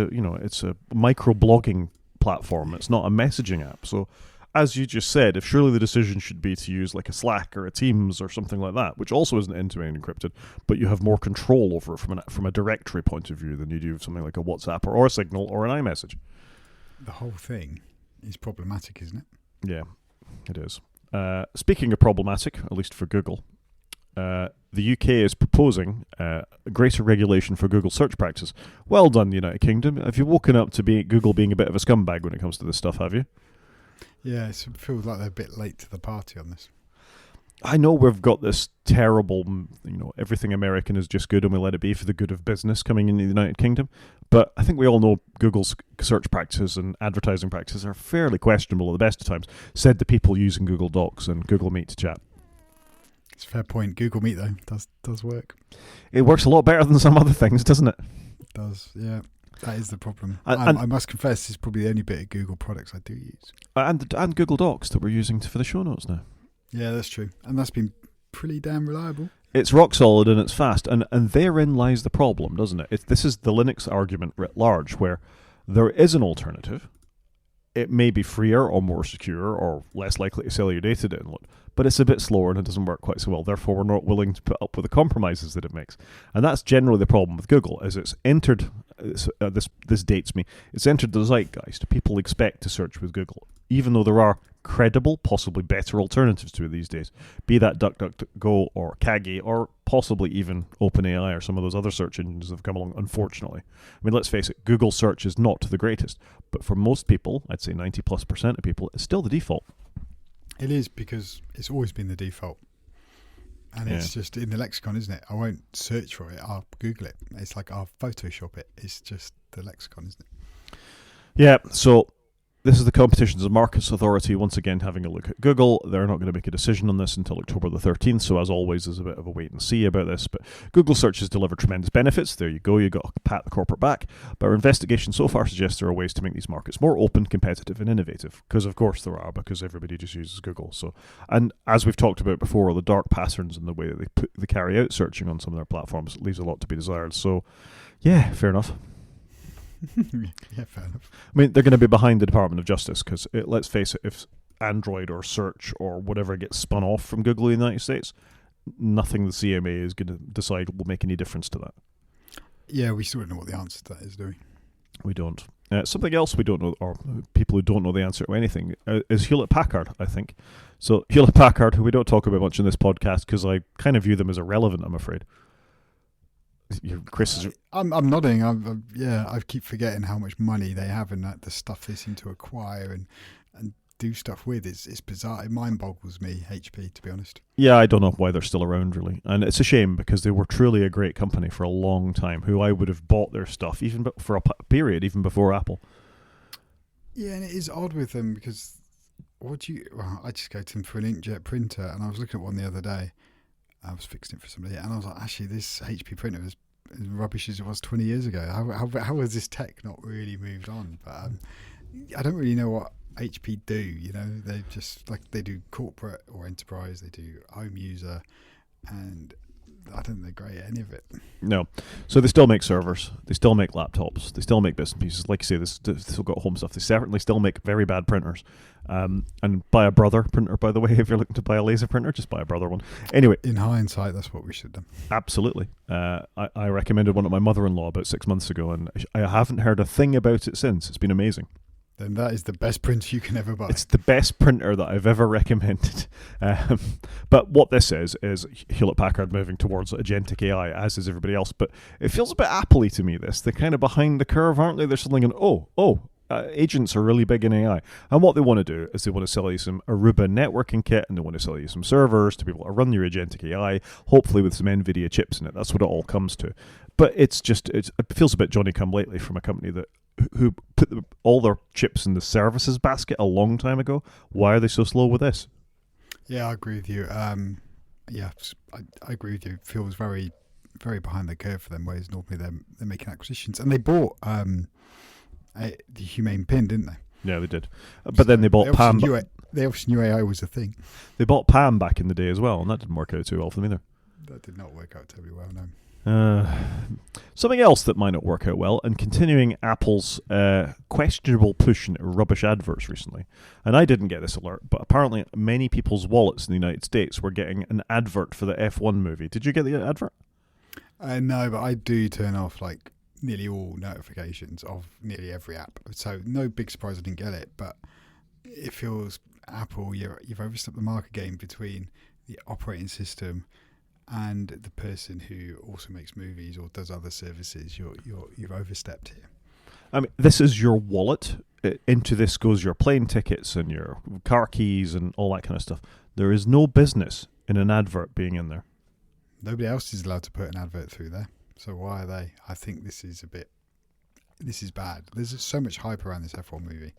A: a micro blogging platform. It's not a messaging app. So, as you just said, if surely the decision should be to use like a Slack or a Teams or something like that, which also isn't end-to-end encrypted, but you have more control over it from a directory point of view than you do with something like a WhatsApp or a Signal or an iMessage.
B: The whole thing is problematic, isn't it?
A: Yeah, it is. Speaking of problematic, at least for Google. The UK is proposing greater regulation for Google search practices. Well done, United Kingdom. Have you woken up to Google being a bit of a scumbag when it comes to this stuff, have you?
B: Yeah, it feels like they're a bit late to the party on this.
A: I know we've got this terrible, everything American is just good and we let it be for the good of business coming in the United Kingdom. But I think we all know Google's search practices and advertising practices are fairly questionable at the best of times, said the people using Google Docs and Google Meet to chat.
B: It's a fair point. Google Meet, though, does work.
A: It works a lot better than some other things, doesn't it?
B: It does, yeah. That is the problem. I must confess, it's probably the only bit of Google products I do use.
A: And Google Docs that we're using for the show notes now.
B: Yeah, that's true. And that's been pretty damn reliable.
A: It's rock solid and it's fast. And therein lies the problem, doesn't it? This is the Linux argument writ large, where there is an alternative. It may be freer or more secure or less likely to sell your data download, but it's a bit slower and it doesn't work quite so well. Therefore, we're not willing to put up with the compromises that it makes. And that's generally the problem with Google, is it's entered this dates me. It's entered the zeitgeist. People expect to search with Google, even though there are credible, possibly better alternatives to it these days. Be that DuckDuckGo or Kagi or possibly even OpenAI or some of those other search engines that have come along, unfortunately. I mean, let's face it, Google search is not the greatest, but for most people, I'd say 90+% of people, it's still the default.
B: It is, because it's always been the default. And it's just in the lexicon, isn't it? I won't search for it, I'll Google it. It's like I'll Photoshop it. It's just the lexicon, isn't it?
A: Yeah, so this is the Competitions and Markets Authority once again having a look at Google. They're not going to make a decision on this until October the 13th, so as always there's a bit of a wait and see about this. But Google search has delivered tremendous benefits. There you go, you got to pat the corporate back. But our investigation so far suggests there are ways to make these markets more open, competitive and innovative. Because of course there are, because everybody just uses Google. So, and as we've talked about before, the dark patterns and the way that they carry out searching on some of their platforms leaves a lot to be desired. So yeah, fair enough.
B: Yeah, fair enough.
A: I mean, they're going to be behind the Department of Justice because, let's face it, if Android or search or whatever gets spun off from Google in the United States, nothing the CMA is going to decide will make any difference to that.
B: Yeah, we still don't know what the answer to that is, do we?
A: We don't. Something else we don't know, or people who don't know the answer to anything, is Hewlett-Packard, I think. So Hewlett-Packard, who we don't talk about much in this podcast because I kind of view them as irrelevant, I'm afraid. Chris is...
B: I'm nodding. I keep forgetting how much money they have and that the stuff they seem to acquire and do stuff with. It's bizarre. It mind boggles me, HP, to be honest.
A: Yeah, I don't know why they're still around, really. And it's a shame because they were truly a great company for a long time, who I would have bought their stuff even for a period, even before Apple.
B: Yeah, and it is odd with them because I just go to them for an inkjet printer, and I was looking at one the other day. I was fixing it for somebody, and I was like, actually, this HP printer is as rubbish as it was 20 years ago. How has this tech not really moved on? But I don't really know what HP do. You know, they just they do corporate or enterprise. They do home user, and I don't think they're great at any of it.
A: No. So they still make servers. They still make laptops. They still make bits and pieces. Like you say, they've still got home stuff. They certainly still make very bad printers. And buy a Brother printer, by the way. If you're looking to buy a laser printer, just buy a Brother one. Anyway.
B: In hindsight, that's what we should have done.
A: Absolutely. I recommended one to my mother-in-law about 6 months ago, and I haven't heard a thing about it since. It's been amazing.
B: Then that is the best printer you can ever buy.
A: It's the best printer that I've ever recommended. But what this is Hewlett-Packard moving towards agentic AI, as is everybody else. But it feels a bit Apple-y to me, this. They're kind of behind the curve, aren't they? They're suddenly going, agents are really big in AI. And what they want to do is they want to sell you some Aruba networking kit, and they want to sell you some servers to be able to run your agentic AI, hopefully with some NVIDIA chips in it. That's what it all comes to. But it feels a bit Johnny-come-lately from a company who put all their chips in the services basket a long time ago. Why are they so slow with this?
B: Yeah, I agree with you. I agree with you. It feels very, very behind the curve for them, whereas normally they're making acquisitions. And they bought the Humane Pin, didn't they?
A: Yeah, they did. But then they bought Palm.
B: They obviously knew AI was a thing.
A: They bought Palm back in the day as well, and that didn't work out too well for them either.
B: That did not work out terribly well, no.
A: Something else that might not work out well, and continuing Apple's questionable push into rubbish adverts recently. And I didn't get this alert, but apparently many people's wallets in the United States were getting an advert for the F1 movie. Did you get the advert?
B: No, but I do turn off nearly all notifications of nearly every app. So no big surprise I didn't get it, but it feels Apple, you've overstepped the market game between the operating system and the person who also makes movies or does other services. You've overstepped here.
A: I mean, this is your wallet. Into this goes your plane tickets and your car keys and all that kind of stuff. There is no business in an advert being in there.
B: Nobody else is allowed to put an advert through there. So why are they? I think this is bad. There's so much hype around this F1 movie.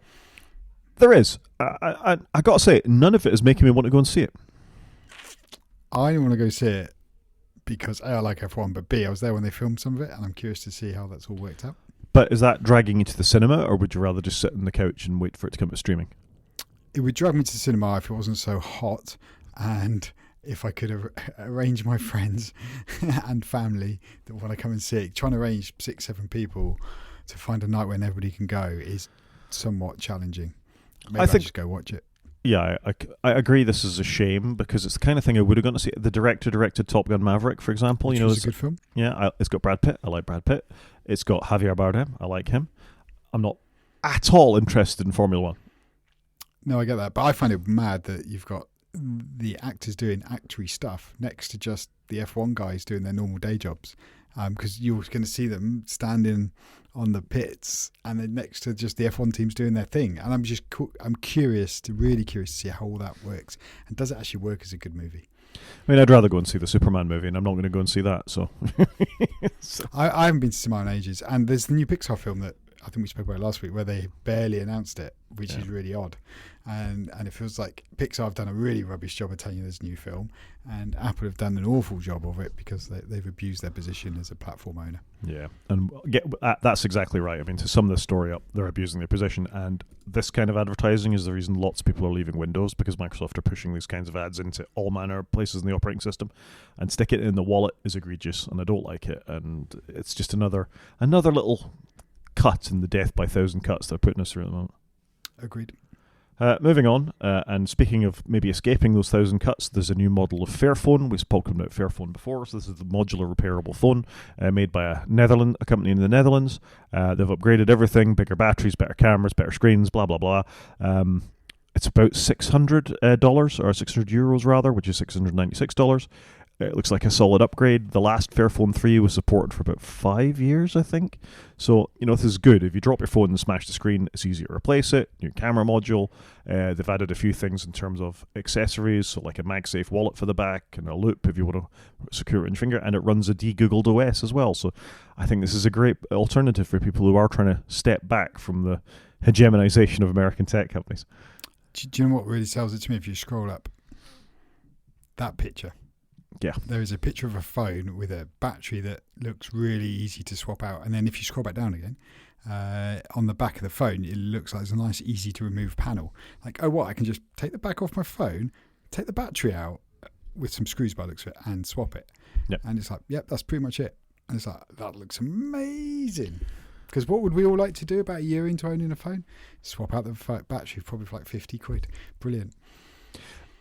A: There is. I got to say, none of it is making me want to go and see it.
B: I didn't want to go see it because A, I like F1, but B, I was there when they filmed some of it, and I'm curious to see how that's all worked out.
A: But is that dragging you to the cinema, or would you rather just sit on the couch and wait for it to come to streaming?
B: It would drag me to the cinema if it wasn't so hot, and if I could arrange my friends and family that want to come and see it. Trying to arrange 6-7 people to find a night when everybody can go is somewhat challenging. Maybe I just go watch it.
A: Yeah, I agree. This is a shame because it's the kind of thing I would have gone to see. The director directed Top Gun Maverick, for example.
B: Which was a good film.
A: Yeah, it's got Brad Pitt. I like Brad Pitt. It's got Javier Bardem. I like him. I'm not at all interested in Formula One.
B: No, I get that, but I find it mad that you've got the actors doing actory stuff next to just the F1 guys doing their normal day jobs, because you're going to see them standing on the pits and then next to just the F1 teams doing their thing. And I'm really curious to see how all that works, and does it actually work as a good movie?
A: I mean, I'd rather go and see the Superman movie, and I'm not going to go and see that. So,
B: I haven't been to cinema in ages, and there's the new Pixar film that I think we spoke about last week, where they barely announced it, which is really odd. And it feels like Pixar have done a really rubbish job of telling you there's a new film, and Apple have done an awful job of it because they've abused their position as a platform owner.
A: Yeah, and that's exactly right. I mean, to sum this story up, they're abusing their position, and this kind of advertising is the reason lots of people are leaving Windows, because Microsoft are pushing these kinds of ads into all manner of places in the operating system, and stick it in the wallet is egregious, and I don't like it, and it's just another little cut in the death by 1,000 cuts they're putting us through at the moment.
B: Agreed.
A: Moving on, and speaking of maybe escaping those 1,000 cuts, there's a new model of Fairphone. We've spoken about Fairphone before, so this is the modular repairable phone made by a company in the Netherlands. They've upgraded everything, bigger batteries, better cameras, better screens, blah, blah, blah. It's about $600 or €600 rather, which is $696. It looks like a solid upgrade. The last Fairphone 3 was supported for about 5 years, I think. So, this is good. If you drop your phone and smash the screen, it's easier to replace it. New camera module. They've added a few things in terms of accessories, so like a MagSafe wallet for the back and a loop if you want to secure it in your finger. And it runs a de-Googled OS as well. So I think this is a great alternative for people who are trying to step back from the hegemonization of American tech companies.
B: Do you know what really sells it to me? If you scroll up, that picture.
A: Yeah.
B: There is a picture of a phone with a battery that looks really easy to swap out. And then if you scroll back down again, on the back of the phone, it looks like it's a nice, easy to remove panel. Like, oh, what? I can just take the back off my phone, take the battery out with some screws by the looks of it, and swap it.
A: Yep.
B: And it's like, yep, that's pretty much it. And it's like, that looks amazing. Because what would we all like to do about a year into owning a phone? Swap out the battery, probably for like 50 quid. Brilliant.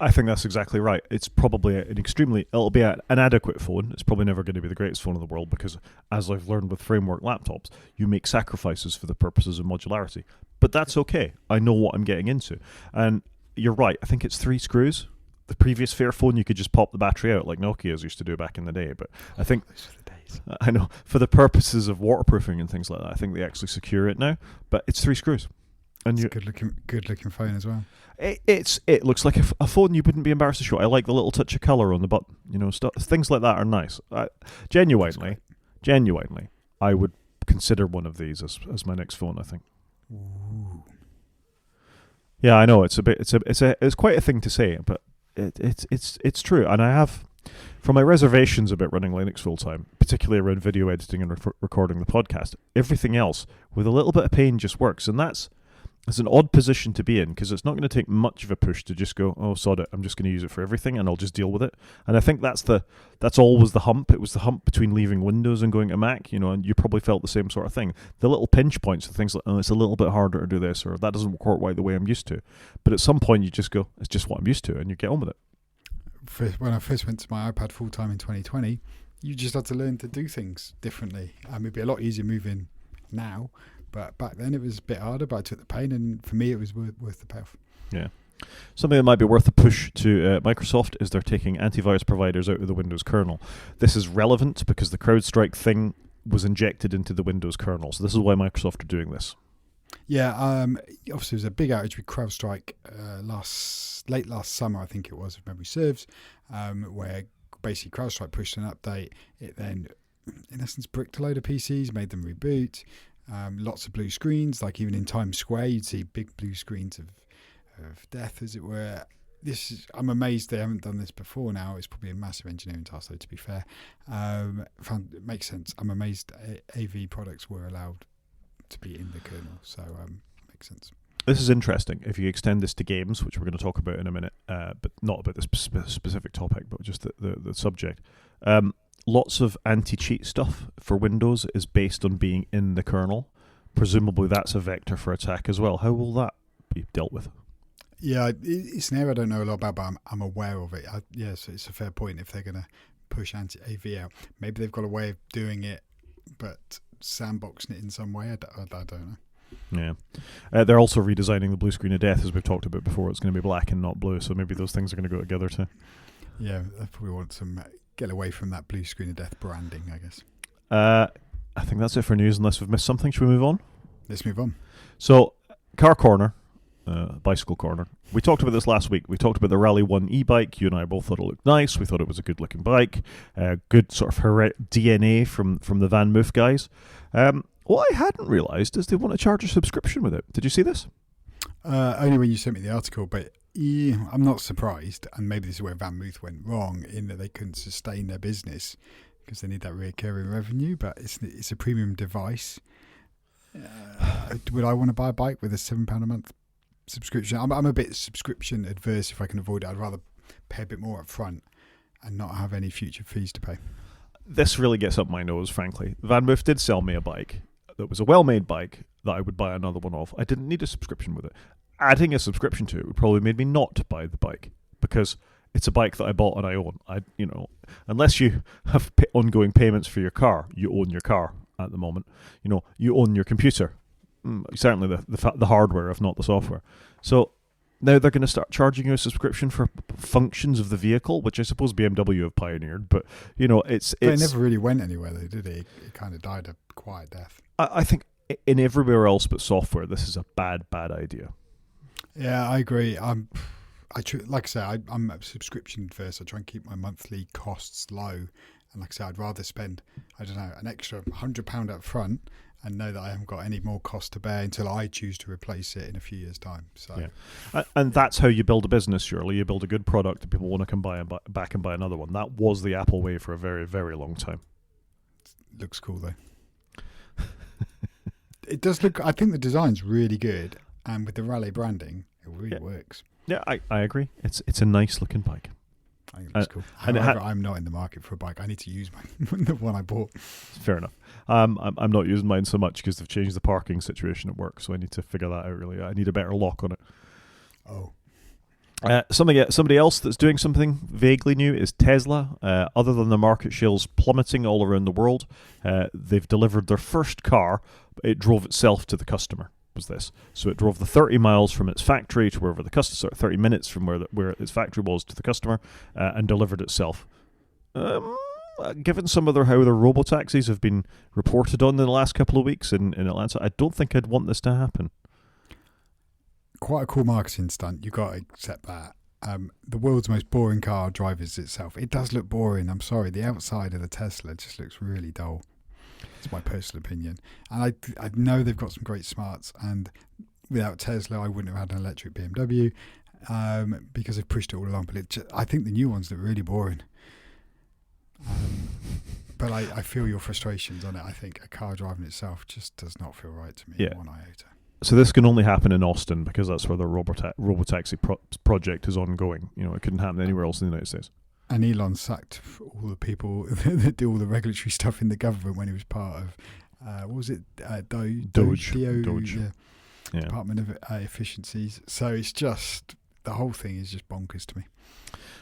A: I think that's exactly right. It's probably it'll be an adequate phone. It's probably never going to be the greatest phone in the world because, as I've learned with framework laptops, you make sacrifices for the purposes of modularity. But that's okay. I know what I'm getting into. And you're right. I think it's 3 screws. The previous Fairphone, you could just pop the battery out like Nokia's used to do back in the day. But I think, I know, for the purposes of waterproofing and things like that, I think they actually secure it now. But it's 3 screws. And
B: it's a good looking phone as well.
A: It looks like a phone you wouldn't be embarrassed to show. I like the little touch of colour on the button. Things like that are nice. Genuinely, I would consider one of these as my next phone. I think.
B: Ooh.
A: Yeah, I know it's quite a thing to say, but it's true. And I have, from my reservations about running Linux full time, particularly around video editing and recording the podcast, everything else with a little bit of pain just works, and it's an odd position to be in because it's not going to take much of a push to just go, oh, sod it, I'm just going to use it for everything and I'll just deal with it. And I think that's always the hump. It was the hump between leaving Windows and going to Mac, and you probably felt the same sort of thing. The little pinch points are things like, oh, it's a little bit harder to do this, or that doesn't work quite the way I'm used to. But at some point you just go, it's just what I'm used to, and you get on with it.
B: When I first went to my iPad full time in 2020, you just had to learn to do things differently. It'd be a lot easier moving now. But back then it was a bit harder, but I took the pain, and for me it was worth the payoff.
A: Yeah. Something that might be worth a push to Microsoft is they're taking antivirus providers out of the Windows kernel. This is relevant because the CrowdStrike thing was injected into the Windows kernel. So this is why Microsoft are doing this.
B: Yeah, obviously there was a big outage with CrowdStrike late last summer, I think it was, if memory serves, where basically CrowdStrike pushed an update. It then, in essence, bricked a load of PCs, made them reboot. Lots of blue screens, like even in Times Square, you'd see big blue screens of death, as it were. I'm amazed they haven't done this before now. It's probably a massive engineering task, though, to be fair. It makes sense. I'm amazed AV products were allowed to be in the kernel, so makes sense.
A: This is interesting. If you extend this to games, which we're going to talk about in a minute, but not about this specific topic, but just the subject. Lots of anti-cheat stuff for Windows is based on being in the kernel. Presumably that's a vector for attack as well. How will that be dealt with?
B: Yeah, it's an area I don't know a lot about, but I'm aware of it. So it's a fair point if they're going to push anti-AV out. Maybe they've got a way of doing it, but sandboxing it in some way. I don't know.
A: Yeah. They're also redesigning the blue screen of death, as we've talked about before. It's going to be black and not blue, so maybe those things are going to go together too.
B: Yeah, I probably want some get away from that blue screen of death branding, I guess.
A: I think that's it for news, unless we've missed something. Should we move on?
B: Let's move on.
A: So, car corner. Bicycle corner. We talked about this last week. We talked about the Raleigh One e-bike. You and I both thought it looked nice. We thought it was a good-looking bike. Good sort of DNA from the VanMoof guys. What I hadn't realised is they want to charge a subscription with it. Did you see this?
B: Only when you sent me the article, but I'm not surprised. And maybe this is where VanMoof went wrong, in that they couldn't sustain their business because they need that recurring revenue. But it's a premium device. Would I want to buy a bike with a £7 a month subscription? I'm a bit subscription adverse if I can avoid it. I'd rather pay a bit more up front and not have any future fees to pay.
A: This really gets up my nose, frankly. VanMoof did sell me a bike that was a well-made bike that I would buy another one of. I didn't need a subscription with it. Adding a subscription to it would probably made me not buy the bike, because it's a bike that I bought and I own. Unless you have ongoing payments for your car, you own your car at the moment. You own your computer. Certainly the hardware, if not the software. So now they're going to start charging you a subscription for functions of the vehicle, which I suppose BMW have pioneered. But it's
B: But it never really went anywhere, though, did it? It kind of died a quiet death.
A: I think in everywhere else but software, this is a bad idea.
B: Yeah, I agree. Like I say, I'm a subscription first. I try and keep my monthly costs low. And like I say, I'd rather spend, an extra £100 up front and know that I haven't got any more cost to bear until I choose to replace it in a few years' time. So,
A: yeah. And that's how you build a business, surely. You build a good product that people want to come back and buy another one. That was the Apple way for a very, very long time.
B: Looks cool, though. It does look, I think the design's really good. And with the Raleigh branding, it really works.
A: Yeah, I agree. It's a nice looking bike.
B: I think it's cool. However, I'm not in the market for a bike. I need to use the one I bought. Fair
A: enough. I'm not using mine so much because they've changed the parking situation at work, so I need to figure that out, really. I need a better lock on it.
B: Oh.
A: Somebody else that's doing something vaguely new is Tesla. Other than the market shares plummeting all around the world, they've delivered their first car. It drove itself to the customer. Was this. So it drove the 30 miles from its factory to wherever the customer, 30 minutes from where its factory was to the customer, and delivered itself. Given how their robo-taxis have been reported on in the last couple of weeks in Atlanta, I don't think I'd want this to happen.
B: Quite a cool marketing stunt. You've got to accept that. The world's most boring car drives itself. It does look boring. I'm sorry. The outside of the Tesla just looks really dull. It's my personal opinion. And I know they've got some great smarts, and without Tesla I wouldn't have had an electric BMW because they've pushed it all along. But I think the new ones look really boring. But I feel your frustrations on it. I think a car driving itself just does not feel right to me, one iota. So
A: this can only happen in Austin because that's where the robotaxi project is ongoing. It couldn't happen anywhere else in the United States.
B: And Elon sacked all the people that do all the regulatory stuff in the government when he was part of, what was it? Doge.
A: Yeah.
B: Department of Efficiencies. So it's just, the whole thing is just bonkers to me.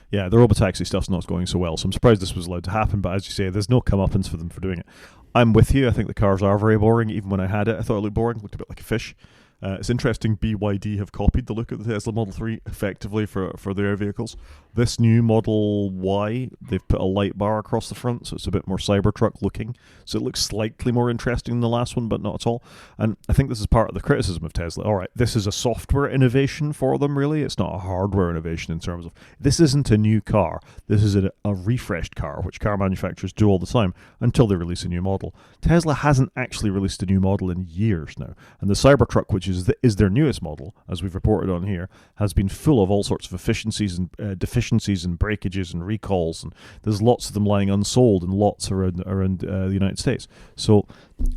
A: Yeah, the robotaxi stuff's not going so well, so I'm surprised this was allowed to happen, but as you say, there's no comeuppance for them for doing it. I'm with you. I think the cars are very boring. Even when I had it, I thought it looked boring. Looked a bit like a fish. It's interesting BYD have copied the look of the Tesla Model 3 effectively for their vehicles. This new Model Y, they've put a light bar across the front, so it's a bit more Cybertruck looking. So it looks slightly more interesting than the last one, but not at all. And I think this is part of the criticism of Tesla. All right, this is a software innovation for them, really. It's not a hardware innovation in terms of, this isn't a new car. This is a refreshed car, which car manufacturers do all the time until they release a new model. Tesla hasn't actually released a new model in years now. And the Cybertruck, which is their newest model, as we've reported on here, has been full of all sorts of efficiencies and deficiencies and breakages and recalls, and there's lots of them lying unsold in lots around the United States. So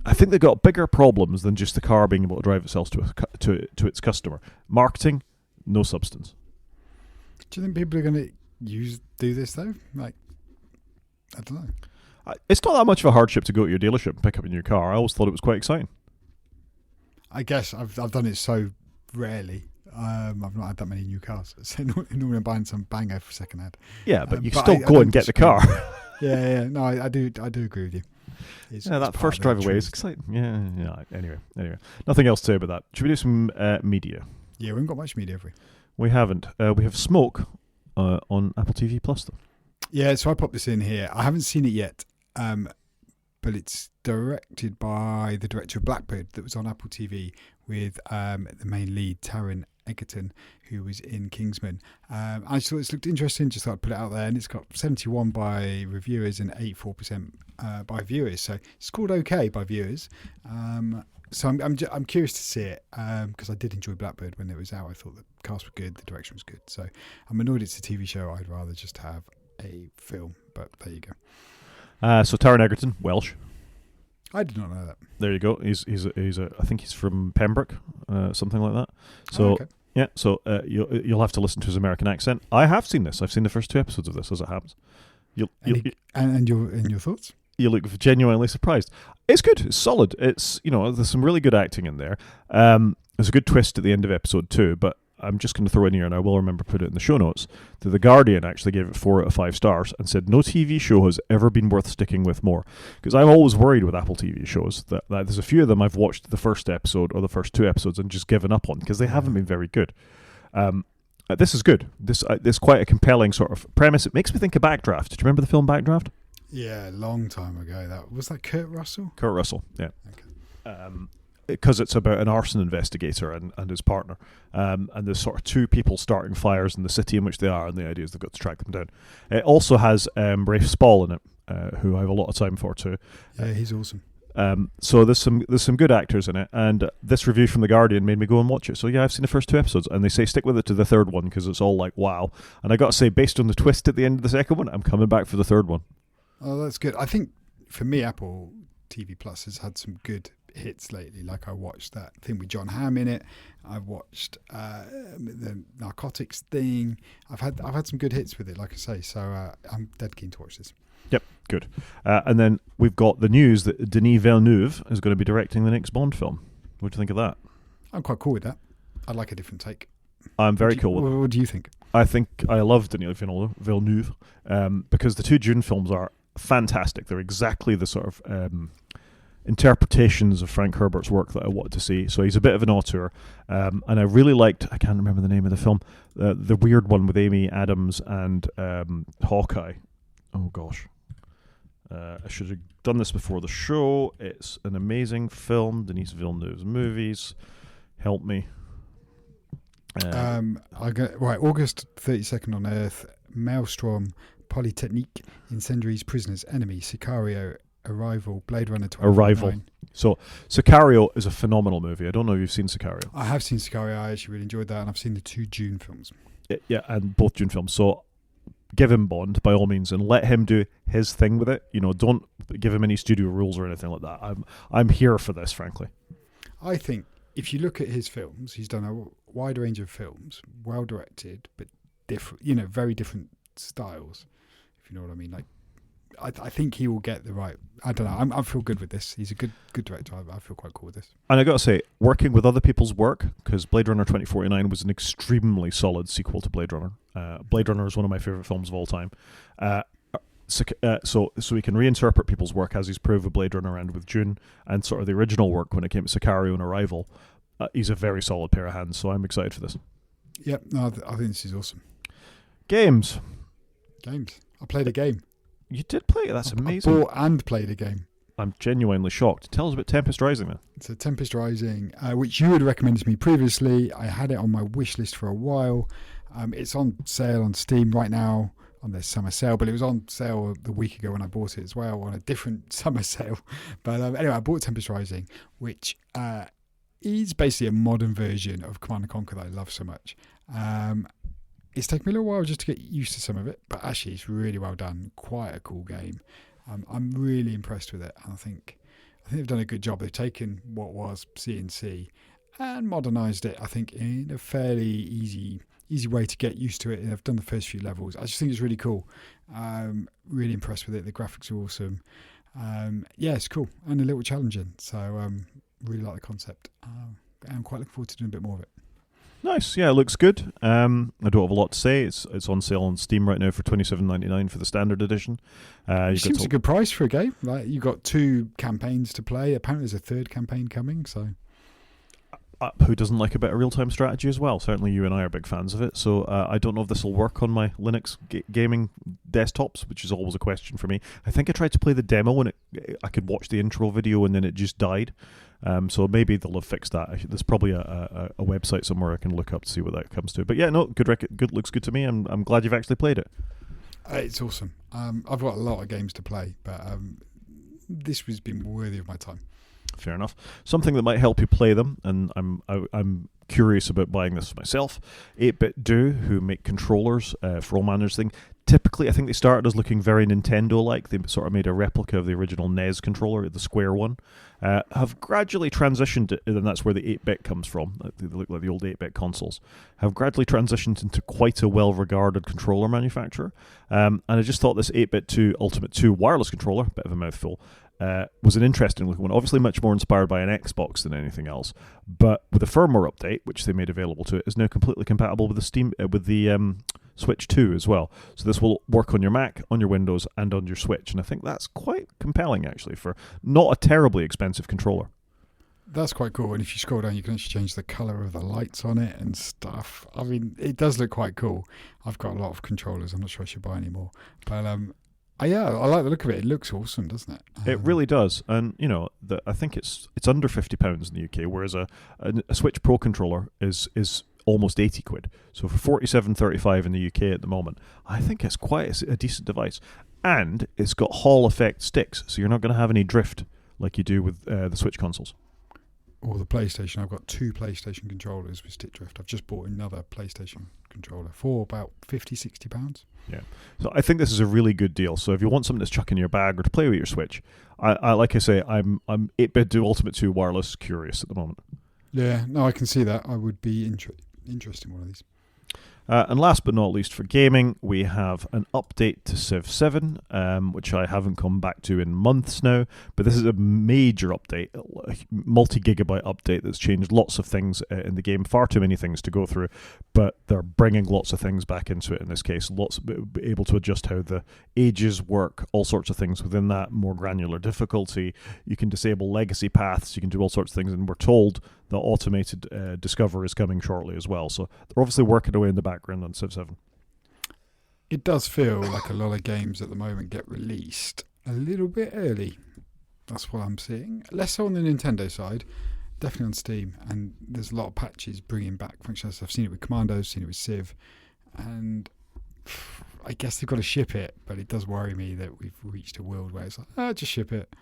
A: I think they've got bigger problems than just the car being able to drive itself to its customer. Marketing, no substance.
B: Do you think people are going to do this though? Like, I don't know.
A: It's not that much of a hardship to go to your dealership and pick up a new car. I always thought it was quite exciting.
B: I guess I've done it so rarely. I've not had that many new cars. So normally I'm buying some banger for second hand.
A: Yeah, but you still go and get the car.
B: Yeah. No, I do agree with you.
A: That first drive away is exciting. Yeah. Anyway, nothing else to say about that. Should we do some media?
B: Yeah, we haven't got much media, have we?
A: We haven't. We have Smoke on Apple TV Plus, though.
B: Yeah, so I popped this in here. I haven't seen it yet, but it's directed by the director of Blackbird that was on Apple TV with the main lead, Taron Egerton, who was in Kingsman. I just thought this looked interesting, just thought I'd put it out there, and it's got 71 by reviewers and 84% by viewers, so it's scored okay by viewers. So I'm curious to see it because I did enjoy Blackbird when it was out. I thought the cast were good, the direction was good. So I'm annoyed it's a TV show. I'd rather just have a film, but there you go.
A: So Taron Egerton, Welsh.
B: I did not know that.
A: There you go. He's I think he's from Pembroke, something like that. So
B: okay.
A: Yeah. So you'll have to listen to his American accent. I have seen this. I've seen the first 2 episodes of this as it happens.
B: And your thoughts?
A: You look genuinely surprised. It's good. It's solid. It's there's some really good acting in there. There's a good twist at the end of episode 2, but I'm just going to throw in here, and I will remember to put it in the show notes, that The Guardian actually gave it 4 out of 5 stars and said no TV show has ever been worth sticking with more. Because I'm always worried with Apple TV shows that there's a few of them I've watched the first episode or the first 2 episodes and just given up on because they haven't been very good. This is good. This quite a compelling sort of premise. It makes me think of Backdraft. Do you remember the film Backdraft?
B: Yeah, a long time ago. Was that Kurt Russell?
A: Kurt Russell, yeah.
B: Okay.
A: Because it's about an arson investigator and his partner, and there's sort of 2 people starting fires in the city in which they are, and the idea is they've got to track them down. It also has Rafe Spall in it, who I have a lot of time for too.
B: Yeah, he's awesome.
A: So there's some good actors in it, and this review from The Guardian made me go and watch it. So yeah, I've seen the first 2 episodes, and they say stick with it to the 3rd one because it's all like wow. And I got to say, based on the twist at the end of the 2nd one, I'm coming back for the 3rd one.
B: Oh, that's good. I think for me, Apple TV Plus has had some good hits lately. Like I watched that thing with John Hamm in it. I watched the narcotics thing. I've had some good hits with it, like I say. So I'm dead keen to watch this.
A: Yep, good. And then we've got the news that Denis Villeneuve is going to be directing the next Bond film. What do you think of that?
B: I'm quite cool with that. I like a different take.
A: I'm very cool with it.
B: What do you think?
A: I think I love Denis Villeneuve because the 2 Dune films are fantastic. They're exactly the sort of interpretations of Frank Herbert's work that I wanted to see. So he's a bit of an auteur, and I really liked, I can't remember the name of the film, the weird one with Amy Adams and Hawkeye. Oh gosh, I should have done this before the show. It's an amazing film. Denis Villeneuve's movies. Help me.
B: August 32nd on Earth, Maelstrom, Polytechnique, Incendiaries, Prisoners, Enemy, Sicario, Arrival, Blade Runner 2049.
A: Arrival. So Sicario is a phenomenal movie. I don't know if you've seen Sicario.
B: I have seen Sicario. I actually really enjoyed that, and I've seen the 2 Dune films.
A: Yeah, and both Dune films. So give him Bond by all means, and let him do his thing with it. Don't give him any studio rules or anything like that. I'm here for this, frankly.
B: I think if you look at his films, he's done a wide range of films, well directed, but different. Very different styles. If you know what I mean, like. I think he will get the right. I don't know. I feel good with this. He's a good director. I feel quite cool with this.
A: And I got to say, working with other people's work, because Blade Runner 2049 was an extremely solid sequel to Blade Runner. Blade Runner is one of my favorite films of all time. So we can reinterpret people's work as he's proved with Blade Runner and with Dune, and sort of the original work when it came to Sicario and Arrival. He's a very solid pair of hands. So I'm excited for this.
B: Yep. No, I think this is awesome.
A: Games.
B: I played a game.
A: You did play it. That's amazing.
B: I bought and played a game.
A: I'm genuinely shocked. Tell us about Tempest Rising, then.
B: It's a Tempest Rising, which you had recommended to me previously. I had it on my wish list for a while. It's on sale on Steam right now on their summer sale, but it was on sale the week ago when I bought it as well on a different summer sale. But anyway, I bought Tempest Rising, which is basically a modern version of Command & Conquer that I love so much. It's taken me a little while just to get used to some of it, but actually it's really well done. Quite a cool game. I'm really impressed with it. I think they've done a good job. They've taken what was C&C and modernised it, I think, in a fairly easy way to get used to it. And they've done the first few levels. I just think it's really cool. Really impressed with it. The graphics are awesome. Yeah, it's cool and a little challenging. So really like the concept. I'm quite looking forward to doing a bit more of it.
A: Nice. Yeah, it looks good. I don't have a lot to say. It's on sale on Steam right now for $27.99 for the standard edition.
B: It seems a good price for a game. Like, you got 2 campaigns to play. Apparently, there's a 3rd campaign coming. So,
A: who doesn't like a bit of real-time strategy as well? Certainly, you and I are big fans of it. So I don't know if this will work on my Linux gaming desktops, which is always a question for me. I think I tried to play the demo and I could watch the intro video and then it just died. So maybe they'll have fixed that. There's probably a website somewhere I can look up to see what that comes to. But yeah, no, good. Looks good to me. I'm glad you've actually played it.
B: It's awesome. I've got a lot of games to play, but this has been worthy of my time.
A: Fair enough. Something that might help you play them, and I'm curious about buying this myself. 8-Bit Do, who make controllers for all manners of things. Typically, I think they started as looking very Nintendo-like. They sort of made a replica of the original NES controller, the square one. Have gradually transitioned, and that's where the 8-bit comes from. They look like the old 8-bit consoles. Have gradually transitioned into quite a well-regarded controller manufacturer. And I just thought this 8-bit 2 Ultimate 2 wireless controller, bit of a mouthful, was an interesting looking one. Obviously much more inspired by an Xbox than anything else, but with a firmware update, which they made available to it, is now completely compatible with the Switch 2 as well. So this will work on your Mac, on your Windows, and on your Switch, and I think that's quite compelling actually for not a terribly expensive controller.
B: That's quite cool. And if you scroll down, you can actually change the colour of the lights on it and stuff. I mean, it does look quite cool. I've got a lot of controllers. I'm not sure I should buy any more, but yeah, I like the look of it. It looks awesome, doesn't it?
A: It really does, and you know, I think it's under £50 in the UK, whereas a Switch Pro controller is almost 80 quid. So for 47.35 in the UK at the moment, I think it's quite a decent device, and it's got Hall effect sticks, so you're not going to have any drift like you do with the Switch consoles.
B: Or the PlayStation. I've got 2 PlayStation controllers with stick drift. I've just bought another PlayStation controller for about £50-60.
A: Yeah, so I think this is a really good deal. So if you want something that's chuck in your bag or to play with your Switch, I like I say, I'm 8-bit Do Ultimate 2 wireless curious at the moment.
B: Yeah, no, I can see that. I would be interested in one of these.
A: And last but not least for gaming, we have an update to Civ 7, which I haven't come back to in months now, but this is a major update, a multi-gigabyte update that's changed lots of things in the game, far too many things to go through, but they're bringing lots of things back into it in this case, able to adjust how the ages work, all sorts of things within that, more granular difficulty. You can disable legacy paths, you can do all sorts of things, and we're told the automated Discover is coming shortly as well. So they're obviously working away in the background on Civ 7.
B: It does feel like a lot of games at the moment get released a little bit early. That's what I'm seeing. Less so on the Nintendo side, definitely on Steam. And there's a lot of patches bringing back functionality. I've seen it with Commandos, seen it with Civ. And I guess they've got to ship it, but it does worry me that we've reached a world where it's like, just ship it.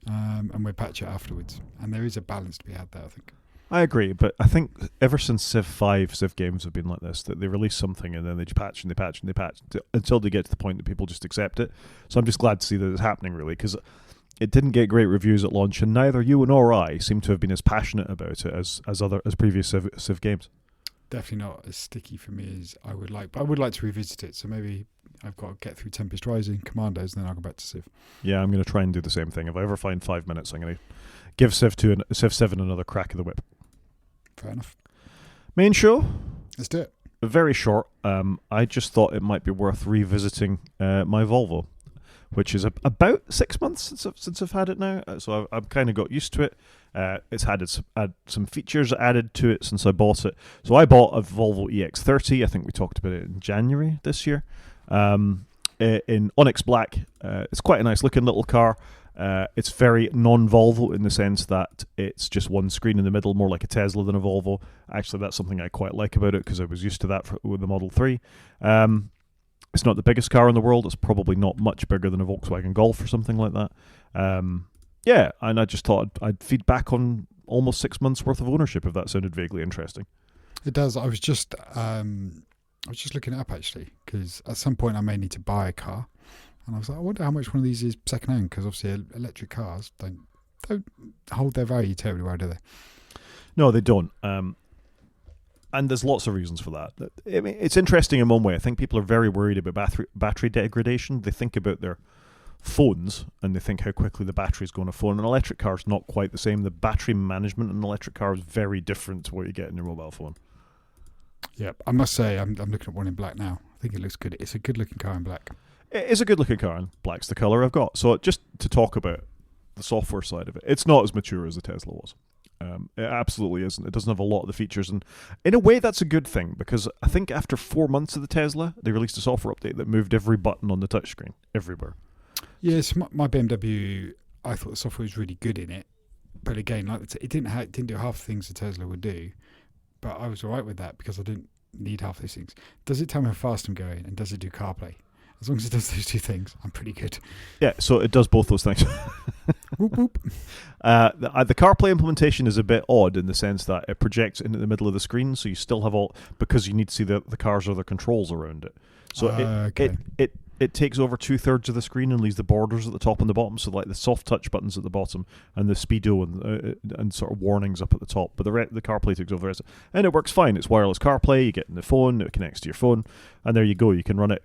B: And we'll patch it afterwards. And there is a balance to be had there, I think.
A: I agree, but I think ever since Civ 5, Civ games have been like this, that they release something and then they patch and they patch and they patch until they get to the point that people just accept it. So I'm just glad to see that it's happening, really, because it didn't get great reviews at launch, and neither you nor I seem to have been as passionate about it as previous Civ games.
B: Definitely not as sticky for me as I would like, but I would like to revisit it, so maybe I've got to get through Tempest Rising, Commandos, and then I'll go back to Civ.
A: Yeah, I'm going to try and do the same thing. If I ever find 5 minutes, I'm going to give Civ 7 another crack of the whip.
B: Fair enough.
A: Main show?
B: Let's do it.
A: Very short. I just thought it might be worth revisiting my Volvo, which is about 6 months since I've had it now. So I've kind of got used to it. It's had some features added to it since I bought it. So I bought a Volvo EX30. I think we talked about it in January this year. In Onyx Black. It's quite a nice looking little car. It's very non-Volvo in the sense that it's just one screen in the middle, more like a Tesla than a Volvo. Actually, that's something I quite like about it because I was used to that with the Model 3. It's not the biggest car in the world. It's probably not much bigger than a Volkswagen Golf or something like that. Yeah, and I just thought I'd feed back on almost 6 months worth of ownership if that sounded vaguely interesting.
B: It does. I was just looking it up actually because at some point I may need to buy a car. And I was like, I wonder how much one of these is second-hand, because obviously electric cars don't hold their value terribly well, do they?
A: No, they don't. And there's lots of reasons for that. I mean, it's interesting in one way. I think people are very worried about battery degradation. They think about their phones, and they think how quickly the battery is going to phone. An electric car is not quite the same. The battery management in an electric car is very different to what you get in your mobile phone.
B: Yeah, I must say, I'm looking at one in black now. I think it looks good. It's a good looking car in black.
A: It is a good looking car, and black's the colour I've got. So just to talk about the software side of it, it's not as mature as the Tesla was. It absolutely isn't. It doesn't have a lot of the features, and in a way that's a good thing, because I think after 4 months of the Tesla, they released a software update that moved every button on the touchscreen everywhere.
B: Yes, my BMW, I thought the software was really good in it, but again, like it didn't do half the things the Tesla would do. But I was alright with that because I didn't need half these things. Does it tell me how fast I'm going, and does it do CarPlay? As long as it does those two things, I'm pretty good.
A: Yeah, so it does both those things.
B: Whoop, whoop.
A: The CarPlay implementation is a bit odd in the sense that it projects into the middle of the screen, so you still have because you need to see the cars or the controls around it. So
B: okay.
A: it takes over 2/3 of the screen and leaves the borders at the top and the bottom, so like the soft touch buttons at the bottom and the speedo and sort of warnings up at the top, but the CarPlay takes over the rest. And it works fine. It's wireless CarPlay. You get in the phone, it connects to your phone, and there you go. You can run it,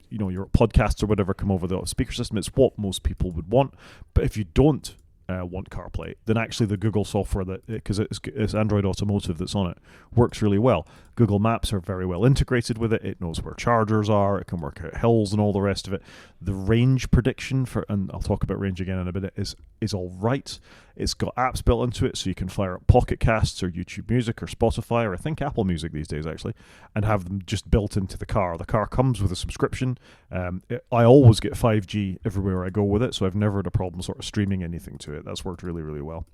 A: your podcasts or whatever come over the speaker system. It's what most people would want. But if you don't want CarPlay, then actually the Google software, because it's Android Automotive that's on it, works really well. Google Maps are very well integrated with it. It knows where chargers are. It can work out hills and all the rest of it. The range prediction and I'll talk about range again in a minute, is all right. It's got apps built into it, so you can fire up Pocket Casts or YouTube Music or Spotify, or I think Apple Music these days actually, and have them just built into the car. The car comes with a subscription. I always get 5G everywhere I go with it, so I've never had a problem sort of streaming anything to it. That's worked really, really well.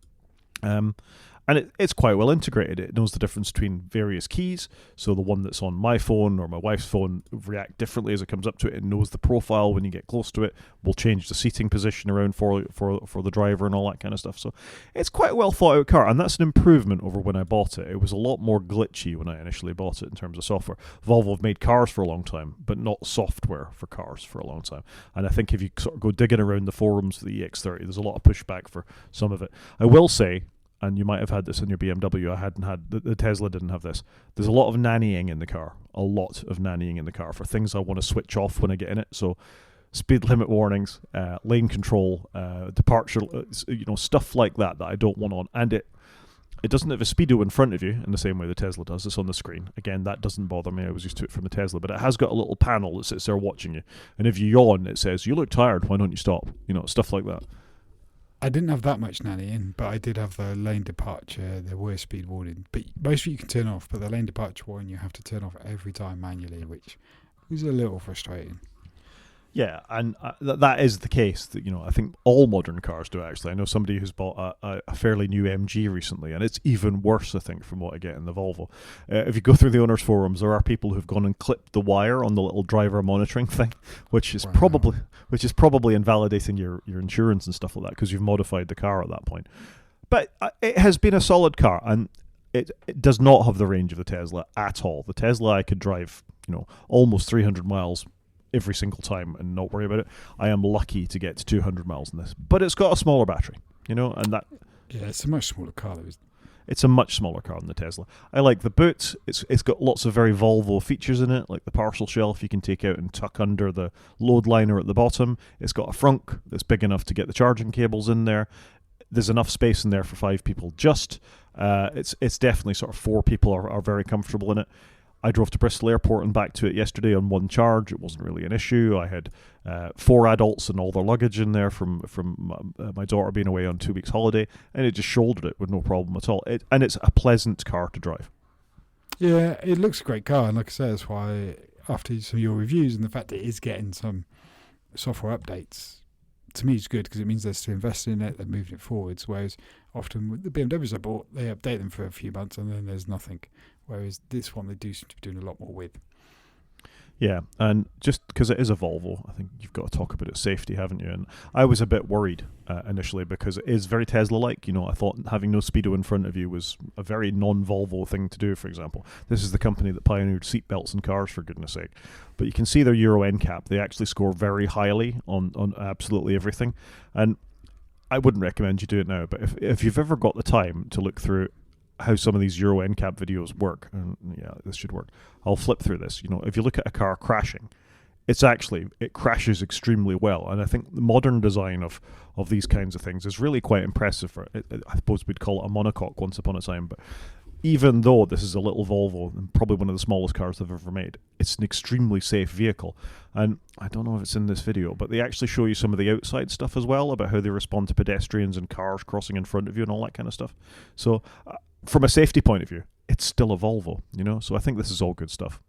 A: And it's quite well integrated. It knows the difference between various keys. So the one that's on my phone or my wife's phone react differently as it comes up to it. It knows the profile when you get close to it. Will change the seating position around for the driver and all that kind of stuff. So it's quite a well thought out car, and that's an improvement over when I bought it. It was a lot more glitchy when I initially bought it in terms of software. Volvo have made cars for a long time, but not software for cars for a long time. And I think if you sort of go digging around the forums for the EX30, there's a lot of pushback for some of it. I will say, and you might have had this in your BMW, I hadn't had, the Tesla didn't have this. There's a lot of nannying in the car, for things I want to switch off when I get in it. So speed limit warnings, lane control, departure, stuff like that I don't want on. And it doesn't have a speedo in front of you in the same way the Tesla does. It's on the screen. Again, that doesn't bother me. I was used to it from the Tesla, but it has got a little panel that sits there watching you. And if you yawn, it says, "You look tired, why don't you stop?" Stuff like that.
B: I didn't have that much nannying, but I did have the lane departure, the worst speed warning. But most of it you can turn off, but the lane departure warning you have to turn off every time manually, which was a little frustrating.
A: Yeah, and that is the case. That I think all modern cars do, actually. I know somebody who's bought a fairly new MG recently, and it's even worse, I think, from what I get in the Volvo. If you go through the owners' forums, there are people who've gone and clipped the wire on the little driver monitoring thing, which is probably invalidating your insurance and stuff like that, because you've modified the car at that point. But it has been a solid car, and it does not have the range of the Tesla at all. The Tesla, I could drive almost 300 miles every single time and not worry about it. I am lucky to get to 200 miles in this, but it's got a smaller battery, and that.
B: Yeah, it's a much smaller car.
A: It's a much smaller car than the Tesla. I like the boot. It's got lots of very Volvo features in it, like the parcel shelf you can take out and tuck under the load liner at the bottom. It's got a frunk that's big enough to get the charging cables in there. There's enough space in there for 5 people. It's definitely sort of 4 people are very comfortable in it. I drove to Bristol Airport and back to it yesterday on one charge. It wasn't really an issue. I had 4 adults and all their luggage in there from my daughter being away on 2 weeks holiday, and it just shouldered it with no problem at all. And it's a pleasant car to drive.
B: Yeah, it looks a great car, and like I say, that's why after some of your reviews and the fact that it is getting some software updates, to me it's good, because it means they're still investing in it, they're moving it forwards, whereas often with the BMWs I bought, they update them for a few months and then there's nothing. Whereas this one, they do seem to be doing a lot more with.
A: Yeah, and just because it is a Volvo, I think you've got to talk about its safety, haven't you? And I was a bit worried initially, because it is very Tesla-like. I thought having no speedo in front of you was a very non-Volvo thing to do, for example. This is the company that pioneered seatbelts in cars, for goodness sake. But you can see their Euro NCAP. They actually score very highly on absolutely everything. And I wouldn't recommend you do it now, but if you've ever got the time to look through how some of these Euro NCAP videos work, and yeah, this should work. I'll flip through this. If you look at a car crashing, it crashes extremely well, and I think the modern design of these kinds of things is really quite impressive. I suppose we'd call it a monocoque once upon a time, but even though this is a little Volvo and probably one of the smallest cars they've ever made, it's an extremely safe vehicle. And I don't know if it's in this video, but they actually show you some of the outside stuff as well about how they respond to pedestrians and cars crossing in front of you and all that kind of stuff. So from a safety point of view, it's still a Volvo, you know? So I think this is all good stuff.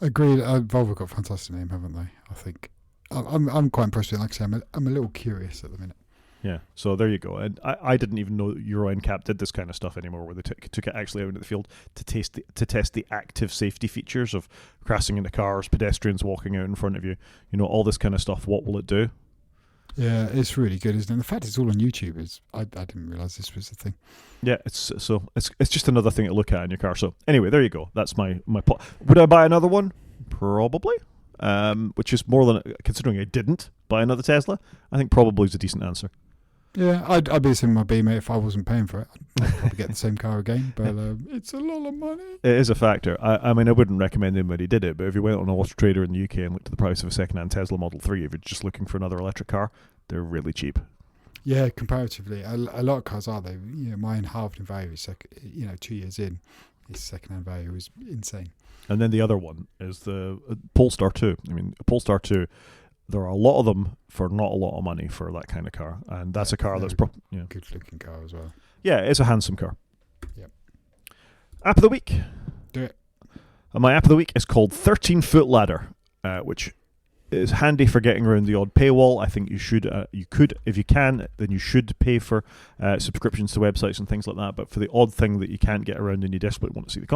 B: Agreed. Volvo got a fantastic name, haven't they? I think. I'm quite impressed with it. Like I say, I'm a little curious at the minute.
A: Yeah, so there you go. And I didn't even know Euro NCAP did this kind of stuff anymore, where they took it actually out into the field to test the active safety features of crashing into cars, pedestrians walking out in front of you, you know, all this kind of stuff. What will it do?
B: Yeah, it's really good, isn't it? And the fact it's all on YouTube is I didn't realise this was a thing.
A: Yeah, it's just another thing to look at in your car. So anyway, there you go. That's my plot. Would I buy another one? Probably. Which is more than, considering I didn't buy another Tesla, I think probably is a decent answer.
B: Yeah, I'd be the same with my Beamer if I wasn't paying for it. I'd probably get the same car again, but it's a lot of money.
A: It is a factor. I mean, I wouldn't recommend anybody did it, but if you went on Auto Trader in the UK and looked at the price of a second-hand Tesla Model 3, if you're just looking for another electric car, they're really cheap.
B: Yeah, comparatively, a lot of cars are though. You know, mine halved in value. 2 years in, its second-hand value is insane. And
A: then the other one is the Polestar 2. I mean, Polestar 2. There are a lot of them for not a lot of money for that kind of car, and that's a car that's
B: good-looking car as well.
A: Yeah, it's a handsome car.
B: Yep.
A: App of the week.
B: Do it.
A: And my app of the week is called 13-Foot Ladder, which is handy for getting around the odd paywall. I think you could, if you can, then you should pay for subscriptions to websites and things like that. But for the odd thing that you can't get around and you desperately want to see the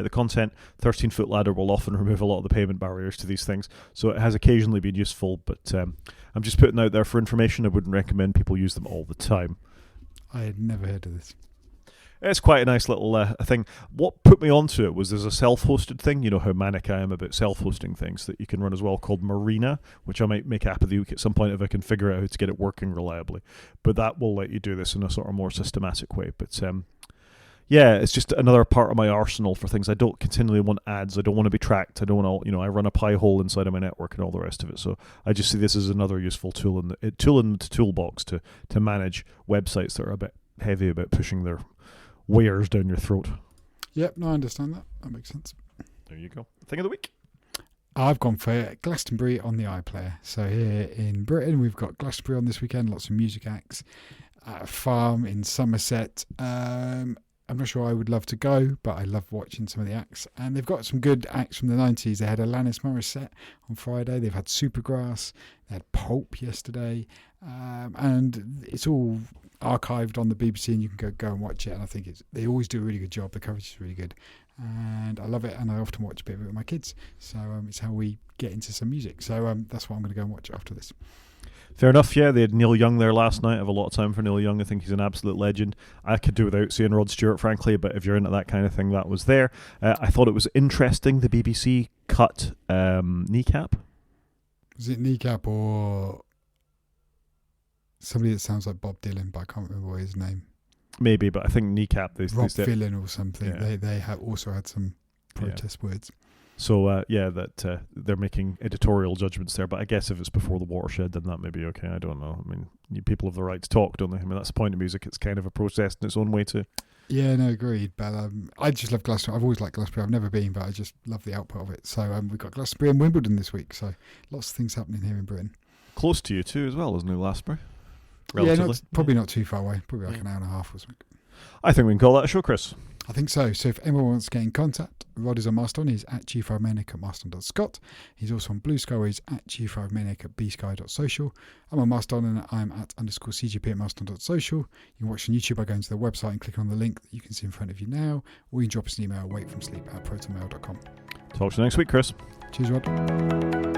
A: content, 13-Foot Ladder will often remove a lot of the payment barriers to these things. So it has occasionally been useful, but I'm just putting out there for information. I wouldn't recommend people use them all the time.
B: I had never heard of this.
A: It's quite a nice little thing. What put me onto it was there's a self-hosted thing. You know how manic I am about self-hosting things that you can run as well, called Marina, which I might make app of the week at some point if I can figure out how to get it working reliably. But that will let you do this in a sort of more systematic way. But yeah, it's just another part of my arsenal for things. I don't continually want ads. I don't want to be tracked. I don't want to, I run a pie hole inside of my network and all the rest of it. So I just see this as another useful tool in the toolbox to manage websites that are a bit heavy about pushing their wares down your throat.
B: Yep, no, I understand that. That makes sense.
A: There you go. Thing of the week.
B: I've gone for Glastonbury on the iPlayer. So here in Britain, we've got Glastonbury on this weekend. Lots of music acts at a farm in Somerset. I'm not sure I would love to go, but I love watching some of the acts. And they've got some good acts from the 90s. They had Alanis Morissette on Friday. They've had Supergrass. They had Pulp yesterday. And it's all archived on the BBC, and you can go and watch it. And I think they always do a really good job. The coverage is really good. And I love it. And I often watch a bit of it with my kids. So it's how we get into some music. So that's what I'm going to go and watch after this.
A: Fair enough, yeah. They had Neil Young there last night. I have a lot of time for Neil Young. I think he's an absolute legend. I could do without seeing Rod Stewart, frankly, but if you're into that kind of thing, that was there. I thought it was interesting, the BBC cut Kneecap.
B: Was it Kneecap or somebody that sounds like Bob Dylan, but I can't remember his name.
A: Maybe, but I think Kneecap.
B: Rob Villain or something.
A: Yeah.
B: They have also had some protest words.
A: So, that they're making editorial judgments there. But I guess if it's before the watershed, then that may be okay. I don't know. I mean, people have the right to talk, don't they? I mean, that's the point of music. It's kind of a process in its own way too.
B: Yeah, no, agreed. But I just love Glastonbury. I've always liked Glastonbury. I've never been, but I just love the output of it. So we've got Glastonbury and Wimbledon this week. So lots of things happening here in Britain.
A: Close to you too as well, isn't it, Glastonbury?
B: Relatively. Yeah, probably not too far away. Probably like an hour and a half or something.
A: I think we can call that a show, Chris.
B: I think so. So if anyone wants to get in contact, Rod is on Mastodon. He's at G5Manic at Mastodon.scot. He's also on Blue Sky, where he's at G5Manic at bsky.social. I'm on Mastodon and I'm at _CGP at Mastodon.social. You can watch on YouTube by going to the website and clicking on the link that you can see in front of you now, or you can drop us an email, waitfromsleep@protonmail.com.
A: Talk to you next week, Chris.
B: Cheers, Rod.